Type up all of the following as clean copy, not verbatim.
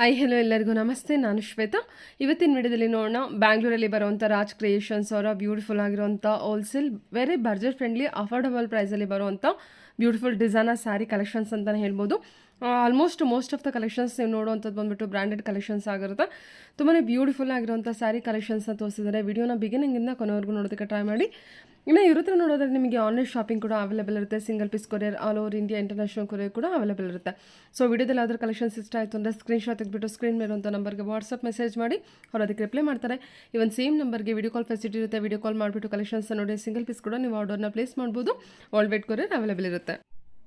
Hello ಎಲ್ಲರಿಗೂ ನಮಸ್ತೆ. ನಾನು ಶ್ವೇತಾ. ಇವತ್ತಿನ ವಿಡಿಯೋದಲ್ಲಿ ನೋಡೋಣ, ಬ್ಯಾಂಗ್ಳೂರಲ್ಲಿ ಬರುವಂಥ ರಾಜ್ ಕ್ರಿಯೇಷನ್ಸ್ ಅವರ ಬ್ಯೂಟಿಫುಲ್ ಆಗಿರುವಂಥ wholesale very budget friendly affordable ಪ್ರೈಸಲ್ಲಿ ಬರುವಂಥ ಬ್ಯೂಟಿಫುಲ್ ಡಿಸೈನರ್ ಸ್ಯಾರಿ ಕಲೆಕ್ಷನ್ಸ್ ಅಂತಲೇ ಹೇಳ್ಬೋದು. Almost most of the collections ನೀವು ನೋಡುವಂಥದ್ದು ಬಂದುಬಿಟ್ಟು ಬ್ರ್ಯಾಂಡೆಡ್ ಕಲೆಕ್ಷನ್ಸ್ ಆಗಿರುತ್ತೆ. ತುಂಬಾ ಬ್ಯೂಟಿಫುಲ್ ಆಗಿರುವಂಥ ಸ್ಯಾರಿ ಕಲೆಕ್ಷನ್ಸ್ನ ತೋರಿಸಿದ್ದಾರೆ. ವಿಡಿಯೋನ ಬಿಗಿನಿಂಗಿಂದ ಕೊನೆವರೆಗೂ ನೋಡೋದಕ್ಕೆ ಟ್ರೈ ಮಾಡಿ. ಇನ್ನು ಇರುತ್ತೆ ನೋಡೋದ್ರೆ ನಿಮಗೆ ಆನ್ಲೈನ್ ಶಾಪಿಂಗ್ ಕೂಡ ಅವೈಲೇಬಲ್ ಇರುತ್ತೆ. Single piece courier, all over India international courier ಕೂಡ ಅವೈಲೇಬಲ್ ಇರುತ್ತೆ. ಸೊ ವಿಡಿಯೋದಲ್ಲಿ ಯಾವ್ದಾದ್ರು ಕಲೆಕ್ಷನ್ಸ್ ಇಷ್ಟ ಆಯಿತು ಅಂದರೆ ಸ್ಕ್ರೀನ್ಶಾಟ್ ತೆಗೆದುಬಿಟ್ಟು ಸ್ಕ್ರೀನ್ ಮೇಲಿರುವಂಥ ನಂಬರ್ಗೆ ವಾಟ್ಸಪ್ ಮೆಸೇಜ್ ಮಾಡಿ, ಅವ್ರು ಅದಕ್ಕೆ ರಿಪ್ಲೈ ಮಾಡ್ತಾರೆ. ಇವನ್ ಸೇಮ್ ನಂಬರ್ಗೆ ವಿಡಿಯೋ ಕಾಲ್ ಫೆಸಿಲಿಟಿ ಇರುತ್ತೆ. ವಿಡಿಯೋ ಕಾಲ್ ಮಾಡಿಬಿಟ್ಟು ಕಲೆಕ್ಷನ್ಸ್ ನೋಡಿ ಸಿಂಗಲ್ ಪೀಸ್ ಕೂಡ ನೀವು ಆರ್ಡರ್ನ ಪ್ಲೇಸ್ ಮಾಡ್ಬೋದು. ವರ್ಲ್ಡ್ ವೈಡ್ ಕೊರಿಯರ್ ಅವೈಲೇಬಲ್ ಇರುತ್ತೆ.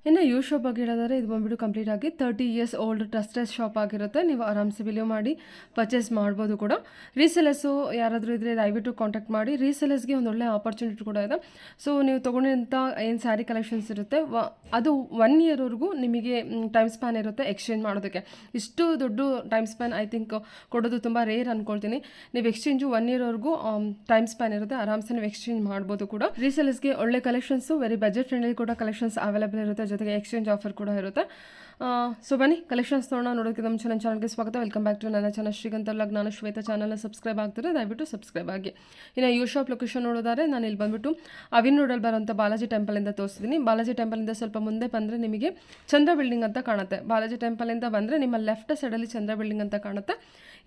ಇನ್ನು ಯೂ ಶಾಪ್ ಬಗ್ಗೆ ಹೇಳೋದಾದ್ರೆ ಇದು ಬಂದುಬಿಟ್ಟು ಕಂಪ್ಲೀಟ್ ಆಗಿ 30 years ಓಲ್ಡ್ ಟ್ರಸ್ಟೆಡ್ ಶಾಪ್ ಆಗಿರುತ್ತೆ. ನೀವು ಆರಾಮ್ಸೆ ಬಿಲೀವ್ ಮಾಡಿ ಪರ್ಚೇಸ್ ಮಾಡ್ಬೋದು ಕೂಡ. ರೀಸೆಲರ್ಸು ಯಾರಾದರೂ ಇದ್ದರೆ ದಯವಿಟ್ಟು ಕಾಂಟ್ಯಾಕ್ಟ್ ಮಾಡಿ. ರೀಸೆಲರ್ಸ್ಗೆ ಒಂದು ಒಳ್ಳೆ ಆಪರ್ಚುನಿಟಿ ಕೂಡ ಇದೆ. ಸೊ ನೀವು ತೊಗೊಂಡಂಥ ಏನು ಸ್ಯಾರಿ ಕಲೆಕ್ಷನ್ಸ್ ಇರುತ್ತೆ ಅದು 1 yearವರೆಗೂ ನಿಮಗೆ ಟೈಮ್ ಸ್ಪ್ಯಾನ್ ಇರುತ್ತೆ ಎಕ್ಸ್ಚೇಂಜ್ ಮಾಡೋದಕ್ಕೆ. ಇಷ್ಟು ದೊಡ್ಡ ಟೈಮ್ ಸ್ಪ್ಯಾನ್ ಐ ಥಿಂಕ್ ಕೊಡೋದು ತುಂಬ ರೇರ್ ಅಂದ್ಕೊಳ್ತೀನಿ. ನೀವು ಎಕ್ಸ್ಚೇಂಜು 1 yearವರೆಗೂ ಟೈಮ್ ಸ್ಪ್ಯಾನ್ ಇರುತ್ತೆ. ಆರಾಮ್ಸೆ ನೀವು ಎಕ್ಸ್ಚೇಂಜ್ ಮಾಡ್ಬೋದು ಕೂಡ. ರೀಸೆಲರ್ಸ್ಗೆ ಒಳ್ಳೆ ಕಲೆಕ್ಷನ್ಸು ವೆರಿ ಬಜೆಟ್ ಫ್ರೆಂಡ್ಲಿ ಕೂಡ ಕಲೆಕ್ಷನ್ಸ್ ಅವೈಲೇಬಲ್ ಇರುತ್ತೆ. ಜೊತೆಗೆ ಎಕ್ಸ್ಚೇಂಜ್ ಆಫರ್ ಕೂಡ ಇರುತ್ತೆ. ಸೊ ಬನ್ನಿ ಕಲೆಕ್ಷನ್ಸ್ ತೊಗೊಳ್ಳೋಣ. ನೋಡೋದಕ್ಕೆ ನಮ್ಮ ಚಾನಲ್ಗೆ ಸ್ವಾಗತ. ವೆಲ್ಕಮ್ ಬ್ಯಾಕ್ ಟು ನನ್ನ ಚಾನಲ್ ಶ್ರೀಗಂಧ ವ್ಲಾಗ್. ನಾನು ಶ್ವೇತಾ. ಚಾನಲ್ನ ಸಬ್ಸ್ಕ್ರೈಬ್ ಆಗ್ತಾರೆ, ದಯವಿಟ್ಟು ಸಬ್ಸ್ಕ್ರೈಬ್ ಆಗಿ. ಇನ್ನು ಯೂ ಶಾಪ್ ಲೊಕೇಶನ್ ನೋಡೋದಾದ್ರೆ ನಾನು ಇಲ್ಲಿ ಬಂದುಬಿಟ್ಟು ಅವಿನ್ ರೋಡಲ್ಲಿ ಬರುವಂಥ ಬಾಲಾಜಿ ಟೆಂಪಲಿಂದ ತೋರಿಸ್ತೀನಿ. ಬಾಲಾಜಿ ಟೆಂಪಲಿಂದ ಸ್ವಲ್ಪ ಮುಂದೆ ಬಂದರೆ ನಿಮಗೆ ಚಂದ್ರ ಬಿಲ್ಡಿಂಗ್ ಅಂತ ಕಾಣುತ್ತೆ. ಬಾಲಾಜಿ ಟೆಂಪಲಿಂದ ಬಂದರೆ ನಿಮ್ಮ ಲೆಫ್ಟ್ ಸೈಡಲ್ಲಿ ಚಂದ್ರ ಬಿಲ್ಡಿಂಗ್ ಅಂತ ಕಾಣುತ್ತೆ.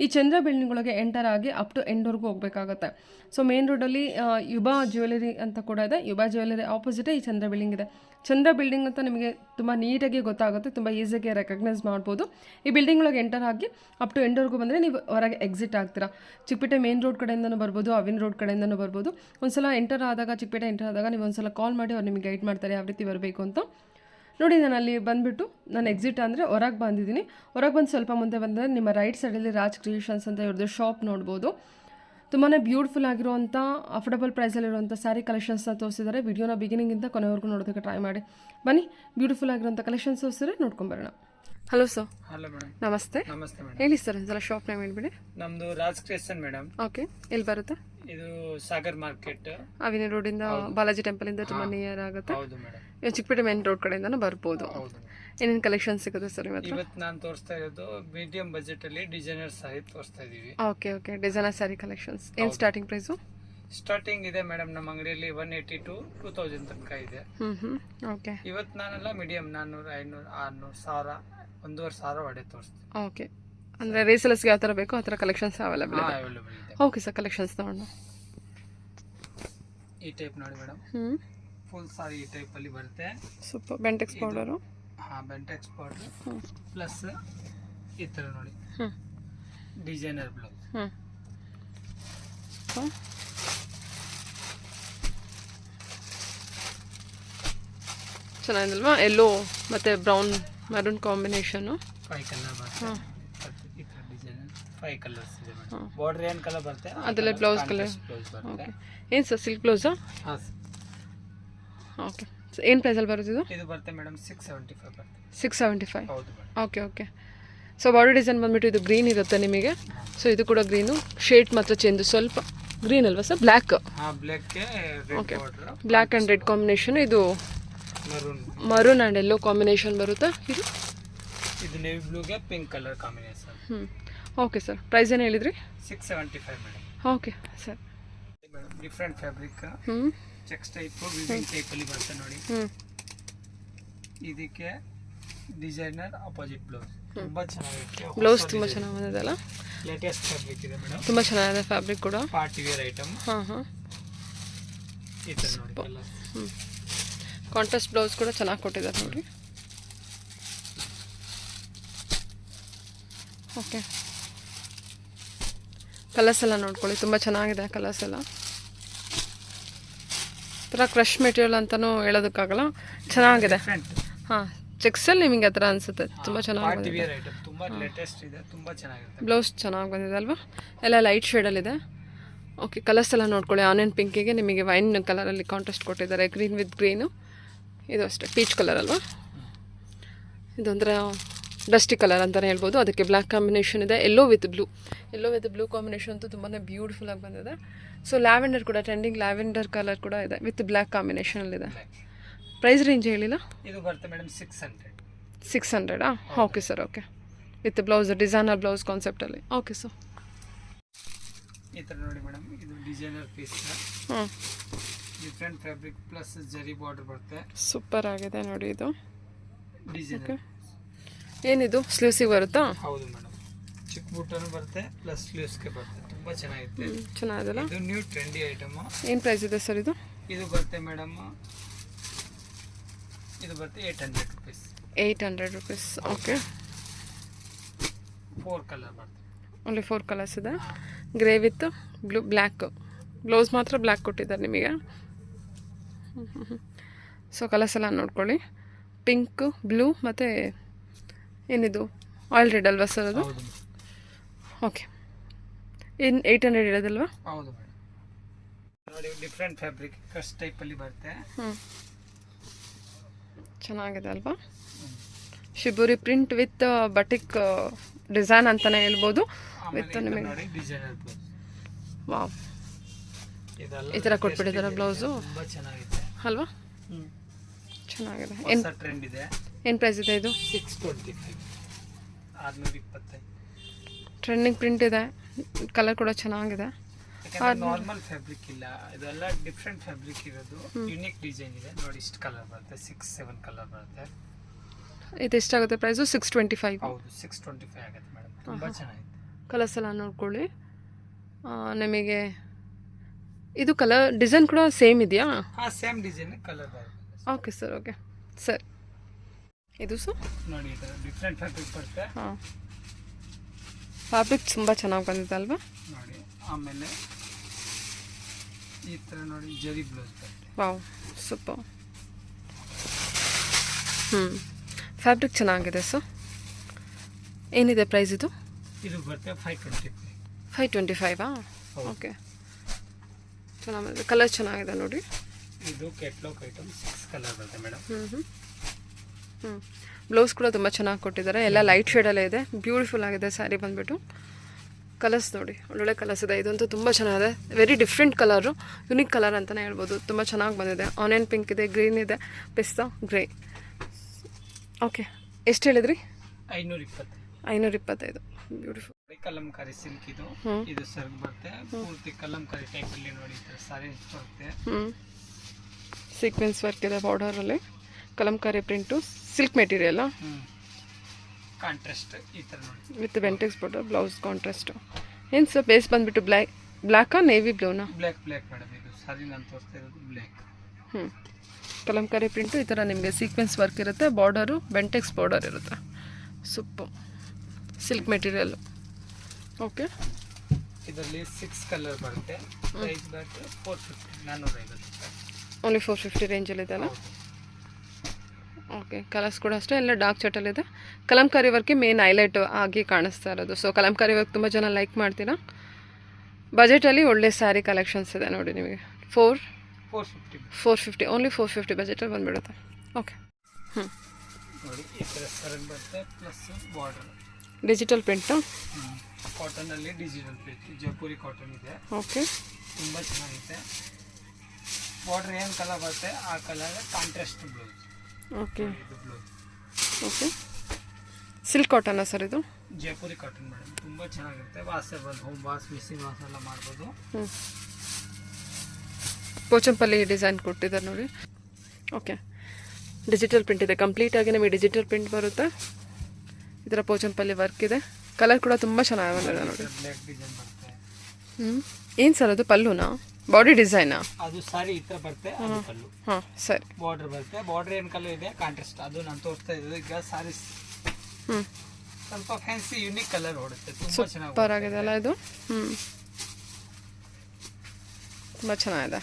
ಈ ಚಂದ್ರ ಬಿಲ್ಡಿಂಗ್ ಒಳಗೆ ಎಂಟರ್ ಆಗಿ ಅಪ್ ಟು ಎಂಡ್ವರೆಗೂ ಹೋಗಬೇಕಾಗುತ್ತೆ. ಸೊ ಮೇನ್ ರೋಡಲ್ಲಿ ಯುಬಾ ಜ್ಯುವೆಲರಿ ಅಂತ ಕೂಡ ಇದೆ. ಯುಬಾ ಜ್ಯುವೆಲರಿ ಆಪೋಸಿಟೇ ಈ ಚಂದ್ರ ಬಿಲ್ಡಿಂಗ್ ಇದೆ. ಚಂದ್ರ ಬಿಲ್ಡಿಂಗ್ ಅಂತ ನಿಮಗೆ ತುಂಬ ನೀಟಾಗಿ ಗೊತ್ತಾಗುತ್ತೆ, ತುಂಬ ಈಸಿಯಾಗಿ ರೆಕಗ್ನೈಸ್ ಮಾಡ್ಬೋದು. ಈ ಬಿಲ್ಡಿಂಗ್ ಒಳಗೆ ಎಂಟರ್ ಆಗಿ ಅಪ್ ಟು ಎಂಡ್ವರೆಗೂ ಬಂದರೆ ನೀವು ಹೊರಗೆ ಎಕ್ಸಿಟ್ ಆಗ್ತೀರಾ. ಚಿಕ್ಕಪೇಟೆ ಮೇನ್ ರೋಡ್ ಕಡೆಯಿಂದನೂ ಬರ್ಬೋದು, ಅವಿನ್ ರೋಡ್ ಕಡೆಯಿಂದನೂ ಬರ್ಬೋದು. ಒಂದ್ಸಲ ಎಂಟರ್ ಆದಾಗ, ಚಿಕ್ಕಪೇಟೆ ಎಂಟರ್ ಆದಾಗ ನೀವು ಒಂದ್ಸಲ ಕಾಲ್ ಮಾಡಿ ಅವ್ರು ನಿಮಗೆ ಗೈಡ್ ಮಾಡ್ತಾರೆ ಯಾವ ರೀತಿ ಬರಬೇಕು ಅಂತ. ನೋಡಿ ನಾನು ಅಲ್ಲಿ ಬಂದುಬಿಟ್ಟು ನಾನು ಎಕ್ಸಿಟ್ ಅಂದರೆ ಹೊರಗೆ ಬಂದಿದ್ದೀನಿ. ಹೊರಗೆ ಬಂದು ಸ್ವಲ್ಪ ಮುಂದೆ ಬಂದರೆ ನಿಮ್ಮ ರೈಟ್ ಸೈಡಲ್ಲಿ ರಾಜ್ ಕ್ರಿಯೇಷನ್ಸ್ ಅಂತ ಇವ್ರದ್ದು ಶಾಪ್ ನೋಡ್ಬೋದು. ತುಂಬಾ ಬ್ಯೂಟಿಫುಲ್ ಆಗಿರುವಂಥ ಅಫೋರ್ಡಬಲ್ ಪ್ರೈಸಲ್ಲಿರುವಂಥ ಸ್ಯಾರಿ ಕಲೆಕ್ಷನ್ಸ್ನ ತೋರಿಸಿದ್ದಾರೆ. ವಿಡಿಯೋನ ಬಿಗಿನಿಂಗಿಂದ ಕೊನೆವರೆಗೂ ನೋಡೋದಕ್ಕೆ ಟ್ರೈ ಮಾಡಿ. ಬನ್ನಿ ಬ್ಯೂಟಿಫುಲ್ ಆಗಿರುವಂಥ ಕಲೆಕ್ಷನ್ಸ್ ತೋರಿಸಿದ್ರೆ ನೋಡ್ಕೊಂಬರೋಣ. Hello sir. Hello madam. ನಮಸ್ತೆ. ನಮಸ್ತೆ ಮೇಡಮ್. ಹೇಳಿ ಸರ್ ಒಂದ್ಸಲ ಶಾಪ್ ನೇಮ್ ಹೇಳ್ಬಿಡಿ. ನಮ್ದು ರಾಜ್ ಕ್ರಿಯೇಷನ್ ಮೇಡಮ್. ಓಕೆ, ಎಲ್ಲಿ ಬರುತ್ತೆ? ಇದು ಸಾಗರ್ ಮಾರ್ಕೆಟ್, ಅವಿನ ರೋಡಿಂದ ಬಾಲಾಜಿ ಟೆಂಪಲಿಂದ ತುಂಬ ನಿಯರ್ ಆಗುತ್ತೆ. ಹೌದು ಮೇಡಮ್. ಚಿಕ್ಕಪೇಟೆ ಮೇನ್ ರೋಡ್ ಕಡೆಯಿಂದನೂ ಬರ್ಬೋದು. ಹೌದು. ಏನೇನು ಕಲೆಕ್ಷನ್ ಸಿಗುತ್ತೆ ಸರ್ ಇವತ್ತು? ನಾನು ತೋರಿಸ್ತಾ ಇರೋದು ಮೀಡಿಯಂ ಬಜೆಟ್ ಅಲ್ಲಿ ಡಿಸೈನರ್ ಸಾರಿ ತೋರಿಸ್ತಾ ಇದೀವಿ. Okay okay, designer sari collections. ಏನು ಸ್ಟಾರ್ಟಿಂಗ್ ಪ್ರೈಸು? ಸ್ಟಾರ್ಟಿಂಗ್ ಇದೆ ಮೇಡಮ್ ನಮ್ಮ ಅಂಗಡಿಯಲ್ಲಿ 180 to 2000 ತನಕ ಇದೆ. ಓಕೆ. ಇವತ್ತು ನಾನೆಲ್ಲ ಮೀಡಿಯಂ 400, 500, 600, 1000, 1,500 ಒಡೆ ತೋರಿಸ್ತೀನಿ. ಓಕೆ, ಅಂದರೆ ರೀಸೆಲರ್ಸ್ಗೆ ಯಾವ ಥರ ಬೇಕೋ ಆ ಥರ ಕಲೆಕ್ಷನ್ಸ್ ಅವೈಲೇಬಲ್ ಇದೆ. ಓಕೆ ಸರ್, ಕಲೆಕ್ಷನ್ಸ್ ನೋಡೋಣ. ಈ ಟೈಪ್ ನೋಡಿ ಮೇಡಮ್, ಫುಲ್ ಸಾರಿ ಈ ಟೈಪ್ ಅಲ್ಲಿ ಬರುತ್ತೆ. Super. Bentex powder. Bentex powder plus ಈ ಥರ ನೋಡಿ ಡಿಸೈನರ್ ಬ್ಲೌಸ್. ಚೆನ್ನಾಗಿದಲ್ವಾ? ಎಲ್ಲೋ ಮತ್ತು ಬ್ರೌನ್ ಮೆರೂನ್ ಕಾಂಬಿನೇಷನು. 5 ಕಲರ್ ಬರುತ್ತೆ. ಈ ಥರ ಡಿಸೈನ್ 5 ಕಲರ್ಸ್ ಇದೆ ಮೇಡಮ್. ಬಾರ್ಡರ್ ಏನು ಕಲರ್ ಬರುತ್ತೆ ಅದರಲ್ಲಿ ಬ್ಲೌಸ್ ಕಲರ್. ಓಕೆ. ಏನು ಸರ್, ಸಿಲ್ಕ್ ಬ್ಲೌಸಾ? ಹಾಂ ಸರ್. ಓಕೆ. ಏನು ಪ್ರೈಸಲ್ಲಿ ಬರುತ್ತೆ ಇದು? ಇದು ಬರುತ್ತೆ ಮೇಡಮ್ 675 ಬರುತ್ತೆ. 675. ಹೌದು madam. Okay okay. So border design ಬಂದುಬಿಟ್ಟು ಇದು ಗ್ರೀನ್ ಇರುತ್ತೆ ನಿಮಗೆ. ಸೊ ಇದು ಕೂಡ ಗ್ರೀನು. ಶೇಡ್ ಮಾತ್ರ ಚೇಂಜ್, ಸ್ವಲ್ಪ ಗ್ರೀನ್ ಅಲ್ವಾ ಸರ್? ಬ್ಲ್ಯಾಕ್. ಹಾಂ, ಬ್ಲ್ಯಾಕ್ಗೆ red border. Black and red combination. ಇದು ಮರೂನ್ ಆ್ಯಂಡ್ ಎಲ್ಲೋ ಕಾಂಬಿನೇಷನ್ ಬರುತ್ತೆ. ಇದು ನೇವಿ ಬ್ಲೂಗೆ pink colour combination. Okay sir. Price ಏನು ಹೇಳಿದ್ರಿ? 675 madam. Okay sir. Madam different fabric, checks type, weaving type ಅಲ್ಲಿ ಬರುತ್ತೆ ನೋಡಿ. ಇದಕ್ಕೆ ಡಿಸೈನರ್ ಅಪೋಸಿಟ್ ಬ್ಲೌಸ್. ತುಂಬಾ ಚೆನ್ನಾಗಿರುತ್ತೆ ಬ್ಲೌಸ್. ತುಂಬ ಚೆನ್ನಾಗಿ ಬಂದಿದೆಲ್ಲ. ಲೇಟೆಸ್ಟ್ ಫ್ಯಾಬ್ರಿಕ್ ಇದೆ ಮೇಡಮ್. ತುಂಬ ಚೆನ್ನಾಗಿದೆ ಫ್ಯಾಬ್ರಿಕ್ ಕೂಡ. Party wear item. ಈ ಥರ ನೋಡಿ ಕಲರ್. ಕಾಂಟ್ರಾಸ್ಟ್ ಬ್ಲೌಸ್ ಕೂಡ ಚೆನ್ನಾಗಿ ಕೊಟ್ಟಿದ್ದಾರೆ ನೋಡಿ. ಓಕೆ. ಕಲರ್ಸ್ ಎಲ್ಲ ನೋಡ್ಕೊಳ್ಳಿ, ತುಂಬ ಚೆನ್ನಾಗಿದೆ ಕಲರ್ಸ್ ಎಲ್ಲ. ಥರ ಕ್ರಶ್ ಮೆಟೀರಿಯಲ್ ಅಂತಲೂ ಹೇಳೋದಕ್ಕಾಗಲ್ಲ, ಚೆನ್ನಾಗಿದೆ. ಹಾಂ, ಚೆಕ್ಸಲ್ಲಿ ನಿಮಗೆ ಆ ಥರ ಅನಿಸುತ್ತೆ. ತುಂಬ ಚೆನ್ನಾಗಿ ಬ್ಲೌಸ್ ಚೆನ್ನಾಗಿ ಬಂದಿದೆ ಅಲ್ವಾ? ಎಲ್ಲ ಲೈಟ್ ಶೇಡಲ್ಲಿದೆ. ಓಕೆ, ಕಲರ್ಸ್ ಎಲ್ಲ ನೋಡ್ಕೊಳ್ಳಿ. ಆನಿಯನ್ ಪಿಂಕಿಗೆ ನಿಮಗೆ ವೈನ್ ಕಲರಲ್ಲಿ ಕಾಂಟ್ರಾಸ್ಟ್ ಕೊಟ್ಟಿದ್ದಾರೆ, ಗ್ರೀನ್ ವಿತ್ ಗ್ರೀನು. ಇದು ಅಷ್ಟೇ ಪೀಚ್ ಕಲರ್ ಅಲ್ವಾ? ಇದೊಂಥರ ಡಸ್ಟಿ ಕಲರ್ ಅಂತಲೇ ಹೇಳ್ಬೋದು. ಅದಕ್ಕೆ ಬ್ಲ್ಯಾಕ್ ಕಾಂಬಿನೇಷನ್ ಇದೆ. ಎಲ್ಲೋ ವಿತ್ ಬ್ಲೂ ಕಾಂಬಿನೇಷನ್ ಅಂತೂ ತುಂಬಾ ಬ್ಯೂಟಿಫುಲ್ಲಾಗಿ ಬಂದಿದೆ. ಸೊ ಲ್ಯಾವೆಂಡರ್ ಕೂಡ, ಟ್ರೆಂಡಿಂಗ್ ಲ್ಯಾವೆಂಡರ್ ಕಲರ್ ಕೂಡ ಇದೆ ವಿತ್ ಬ್ಲ್ಯಾಕ್ ಕಾಂಬಿನೇಷನಲ್ಲಿದೆ. ಪ್ರೈಸ್ ರೇಂಜ್ ಹೇಳಿಲ್ಲ? ಇದು ಬರುತ್ತೆ madam 600. 600. Okay sir. Okay. With blouse designer blouse ಕಾನ್ಸೆಪ್ಟಲ್ಲಿ. Okay sir. ಈ ಥರ ನೋಡಿ ಮೇಡಮ್, ಇದು ಡಿಸೈನರ್ ಪೀಸ್, ಹ್ಞೂ different fabric plus zari border ಬರುತ್ತೆ. ಸೂಪರ್ ಆಗಿದೆ ನೋಡಿ ಇದು ಡಿಸೈನರ್ ಏನಿದು ಸ್ಲೀವ್ಸಿಗೆ ಬರುತ್ತಾ? ಹೌದು ಮೇಡಮ್, ಚಿಕ್ಕ ಬುಟ್ಟನು ಬರುತ್ತೆ ಪ್ಲಸ್ ಸ್ಲೀವ್ಸ್ಗೆ ಬರುತ್ತೆ. ತುಂಬ ಚೆನ್ನಾಗಿದೆ. ಚೆನ್ನಾಗಿದೆಲ್ಲ. ಇದು ನ್ಯೂ ಟ್ರೆಂಡಿ ಐಟಮ್. ಏನು ಪ್ರೈಸ್ ಇದೆ ಸರ್ ಇದು? ಇದು ಬರುತ್ತೆ ಮೇಡಮ್, ಇದು ಬರುತ್ತೆ 800 ರುಪೀಸ್. 800 ರುಪೀಸ್. ಓಕೆ. 4 ಕಲರ್ ಬರುತ್ತೆ. ಓನ್ಲಿ 4 ಕಲರ್ಸ್ ಇದೆ. Grey with blue black. Blouse ಮಾತ್ರ ಬ್ಲ್ಯಾಕ್ ಕೊಟ್ಟಿದ್ದಾರೆ ನಿಮಗೆ. ಸೊ ಕಲರ್ಸ್ ಎಲ್ಲ ನೋಡ್ಕೊಳ್ಳಿ. ಪಿಂಕ್, ಬ್ಲೂ ಮತ್ತು ಏನಿದು ಆಯಿಲ್ ರೆಡ್ ಅಲ್ವಾ ಸರ್ ಅದು? ಹೌದು ಓಕೆ. ಏನು 800 ಇರೋದಲ್ವಾ? ಹೌದು ಮೇಡಮ್. ನೋಡಿ ಡಿಫ್ರೆಂಟ್ ಫ್ಯಾಬ್ರಿಕ್ ಕಸ್ಟ್ ಟೈಪಲ್ಲಿ ಬರುತ್ತೆ. ಚೆನ್ನಾಗಿದೆ ಅಲ್ವಾ? ಶಿಬುರಿ ಪ್ರಿಂಟ್ ವಿತ್ ಬಟಿಕ್ ಡಿಸೈನ್ ಅಂತಲೇ ಹೇಳ್ಬೋದು. ವಿತ್ ನಿಮಗೆ ನೋಡಿ ಡಿಸೈನರ್ ಬ್ಲೌಸ್. ವಾವ್, ಇದೆಲ್ಲ ಈ ಥರ ಕೊಟ್ಬಿಟ್ಟಿದ್ದಾರೆ ಬ್ಲೌಸು. ತುಂಬ ಚೆನ್ನಾಗಿದೆ ಅಲ್ವಾ? ಚೆನ್ನಾಗಿದೆ. ಏನು ಟ್ರೆಂಡ್ ಇದೆ. ಏನು ಪ್ರೈಸ್ ಇದೆ ಇದು? 625. 625. ಟ್ರೆಂಡಿಂಗ್ ಪ್ರಿಂಟ್ ಇದೆ. ಕಲರ್ ಕೂಡ ಚೆನ್ನಾಗಿದೆ. ನಾರ್ಮಲ್ ಫ್ಯಾಬ್ರಿಕ್ ಇಲ್ಲ, ಇದೆಲ್ಲ ಡಿಫ್ರೆಂಟ್ ಫ್ಯಾಬ್ರಿಕ್ ಇರೋದು. ಯುನಿಕ್ ಡಿಸೈನ್ ಇದೆ ನೋಡಿ. ಇಷ್ಟು ಕಲರ್ ಬರುತ್ತೆ, 6-7 ಕಲರ್ ಬರುತ್ತೆ. ಇದು ಎಷ್ಟಾಗುತ್ತೆ ಪ್ರೈಸು? 625. ಹೌದು 625 ಆಗುತ್ತೆ ಮೇಡಮ್. ತುಂಬ ಚೆನ್ನಾಗಿದೆ. ಕಲರ್ಸ್ ಎಲ್ಲ ನೋಡ್ಕೊಳ್ಳಿ. ನಿಮಗೆ ಇದು ಕಲರ್ ಡಿಸೈನ್ ಕೂಡ ಸೇಮ್ ಇದೆಯಾ? ಹಾಂ, ಸೇಮ್ ಡಿಸೈನ್ ಕಲರ್ ಬರುತ್ತೆ. Okay sir. Okay sir. ಇದು ಸರ್ ನೋಡಿ ಈ ಥರ ಡಿಫ್ರೆಂಟ್ ಫ್ಯಾಬ್ರಿಕ್ ಬರುತ್ತೆ. ಹಾಂ, ಫ್ಯಾಬ್ರಿಕ್ ತುಂಬ ಚೆನ್ನಾಗಿ ಬಂದಿದೆ ಅಲ್ವಾ? ನೋಡಿ ಆಮೇಲೆ ಈ ಥರ ನೋಡಿ ಜರಿ ಬ್ಲೌಸ್ ಬರುತ್ತೆ. Wow, super. ಫ್ಯಾಬ್ರಿಕ್ ಚೆನ್ನಾಗಿದೆ ಸರ್. ಏನಿದೆ ಪ್ರೈಸ್ ಇದು? ಇದು ಬರುತ್ತೆ 525. 525. ಓಕೆ, ಚೆನ್ನಾಗಿದೆ. ಕಲರ್ ಚೆನ್ನಾಗಿದೆ ನೋಡಿ. ಇದು ಕೆಟ್ಲಾಕ್ ಐಟಮ್ 6 ಕಲರ್ ಬರುತ್ತೆ ಮೇಡಮ್. ಬ್ಲೌಸ್ ಕೂಡ ತುಂಬ ಚೆನ್ನಾಗಿ ಕೊಟ್ಟಿದ್ದಾರೆ. ಎಲ್ಲ ಲೈಟ್ ಶೇಡಲ್ಲೇ ಇದೆ. ಬ್ಯೂಟಿಫುಲ್ ಆಗಿದೆ ಸ್ಯಾರಿ ಬಂದುಬಿಟ್ಟು. ಕಲರ್ಸ್ ನೋಡಿ, ಒಳ್ಳೊಳ್ಳೆ ಕಲರ್ಸ್ ಇದೆ. ಇದಂತೂ ತುಂಬ ಚೆನ್ನಾಗಿದೆ. Very different colour, unique colour ಅಂತಲೇ ಹೇಳ್ಬೋದು. ತುಂಬ ಚೆನ್ನಾಗಿ ಬಂದಿದೆ. ಆನಿಯನ್ ಪಿಂಕ್ ಇದೆ, ಗ್ರೀನ್ ಇದೆ, ಪಿಸ್ತಾ ಗ್ರೇ. ಓಕೆ, ಎಷ್ಟು ಹೇಳಿದ್ರಿ? 520. 525. ಬ್ಯೂಟಿಫುಲ್. ಕಲಂಕಾರಿ ಸಿಲ್ಕ್ ಇದು. ಇದು ಸರ್ಗ್ ಬರುತ್ತೆ ಪೂರ್ತಿ ಕಲಂಕಾರಿ ಟೈಪ್ ಅಲ್ಲಿ ನೋಡಿ. ಸಾರಿ ಬರುತ್ತೆ. ಸೀಕ್ವೆನ್ಸ್ ವರ್ಕ್ ಇದೆ ಬಾರ್ಡರಲ್ಲಿ. Kalamkari print, silk material. Contrast ಈ ಥರ ನೋಡಿ with Bentex border, blouse contrast. ಏನು ಸರ್ ಬೇಸ್ ಬಂದುಬಿಟ್ಟು ಬ್ಲ್ಯಾಕಾ ನೇವಿ ಬ್ಲೂನಾ? Black madam. ಇದು ಸಾರಿ ನಾನು ತೋರಿಸ್ತಾ ಇರೋದು ಬ್ಲ್ಯಾಕ್. ಕಲಂಕಾರಿ ಪ್ರಿಂಟು ಈ ಥರ ನಿಮಗೆ ಸೀಕ್ವೆನ್ಸ್ ವರ್ಕ್ ಇರುತ್ತೆ. ಬಾರ್ಡರು ಬೆಂಟೆಕ್ಸ್ ಬಾರ್ಡರ್ ಇರುತ್ತೆ. ಸೂಪರ್. Silk material. ಓಕೆ, ಇದರಲ್ಲಿ 6 ಕಲರ್ ಬರುತ್ತೆ. ಪ್ರೈಸ್ ಬರುತ್ತೆ 450. 450. ಓನ್ಲಿ 450 ರೇಂಜಲ್ಲಿದೆ ಅಲ್ಲ? ಓಕೆ, ಕಲರ್ಸ್ ಕೂಡ ಅಷ್ಟೇ ಎಲ್ಲ ಡಾರ್ಕ್ ಚಟಲ್ಲಿದೆ. ಕಲಂಕಾರಿ ವರ್ಕೆ ಮೇನ್ ಹೈಲೈಟ್ ಆಗಿ ಕಾಣಿಸ್ತಾ ಇರೋದು. ಸೊ ಕಲಂಕಾರಿ ವರ್ಕ್ ತುಂಬ ಜನ ಲೈಕ್ ಮಾಡ್ತೀರಾ. ಬಜೆಟಲ್ಲಿ ಒಳ್ಳೆ ಸ್ಯಾರಿ ಕಲೆಕ್ಷನ್ಸ್ ಇದೆ ನೋಡಿ ನಿಮಗೆ. 450. ಓನ್ಲಿ 450 ಬಜೆಟಲ್ಲಿ ಬಂದುಬಿಡುತ್ತೆ. ಓಕೆ. ನೋಡಿ ಈ ಥರ ಸರನ್ ಬರುತ್ತೆ ಪ್ಲಸ್ ಬಾರ್ಡರ್. Digital print. ಕಾಟನಲ್ಲಿ ಡಿಜಿಟಲ್ ಪ್ರಿಂಟ್, ಜೈಪುರಿ ಕಾಟನ್ ಇದೆ. ಓಕೆ, ತುಂಬ ಚೆನ್ನಾಗಿದೆ. ಬಾರ್ಡರ್ ಏನು ಕಲರ್ ಬರುತ್ತೆ ಆ ಕಲರ್ ಕಾಂಟ್ರಾಸ್ಟ್ ಬ್ಲೌಸ್. ಓಕೆ ಇದು ಬ್ಲೌಸ್. ಓಕೆ, ಸಿಲ್ಕ್ ಕಾಟನಾ ಸರ್ ಇದು? Jaipuri cotton madam. ತುಂಬ ಚೆನ್ನಾಗಿರುತ್ತೆ. Washable, home wash, machine wash ಎಲ್ಲ ಮಾಡ್ಬೋದು. ಪೋಚಂಪಲ್ಲಿ ಡಿಸೈನ್ ಕೊಟ್ಟಿದ್ದಾರೆ ನೋಡಿ. ಓಕೆ, ಡಿಜಿಟಲ್ ಪ್ರಿಂಟ್ ಇದೆ. ಕಂಪ್ಲೀಟಾಗಿ ನಮಗೆ ಡಿಜಿಟಲ್ ಪ್ರಿಂಟ್ ಬರುತ್ತೆ. ಈ ಥರ ಪೋಚಂಪಲ್ಲಿ ವರ್ಕ್ ಇದೆ. ಕಲರ್ ಕೂಡ ತುಂಬ ಚೆನ್ನಾಗಿ ಬಂದಿದೆ ನೋಡಿ. ಬ್ಲ್ಯಾಕ್ ಡಿಸೈನ್ ಬರುತ್ತೆ. ಏನು ಸರ್ ಅದು ಪಲ್ಲುನಾ? ಬಾಡಿ ಡಿಸೈನಾ? ಅದು ಸಾರಿ ಈ ಥರ ಬರುತ್ತೆ. ಅದು ಪಲ್ಲು. ಹಾಂ ಸರಿ. ಬಾರ್ಡರ್ ಬರುತ್ತೆ. ಬಾರ್ಡರ್ ಏನು ಕಲರ್ ಇದೆ ಕಾಂಟ್ರಾಸ್ಟ್. ಅದು ನಾನು ತೋರಿಸ್ತಾ ಇರೋದು. ಈಗ ಸಾರಿ ಸ್ವಲ್ಪ ಫ್ಯಾನ್ಸಿ ಯುನಿಕ್ ಕಲರ್ ಓಡುತ್ತೆ. ತುಂಬ ಚೆನ್ನಾಗಿ ಸೂಪರ್ ಆಗಿದೆ ಅಲ್ಲ ಇದು? ತುಂಬ ಚೆನ್ನಾಗಿದೆ.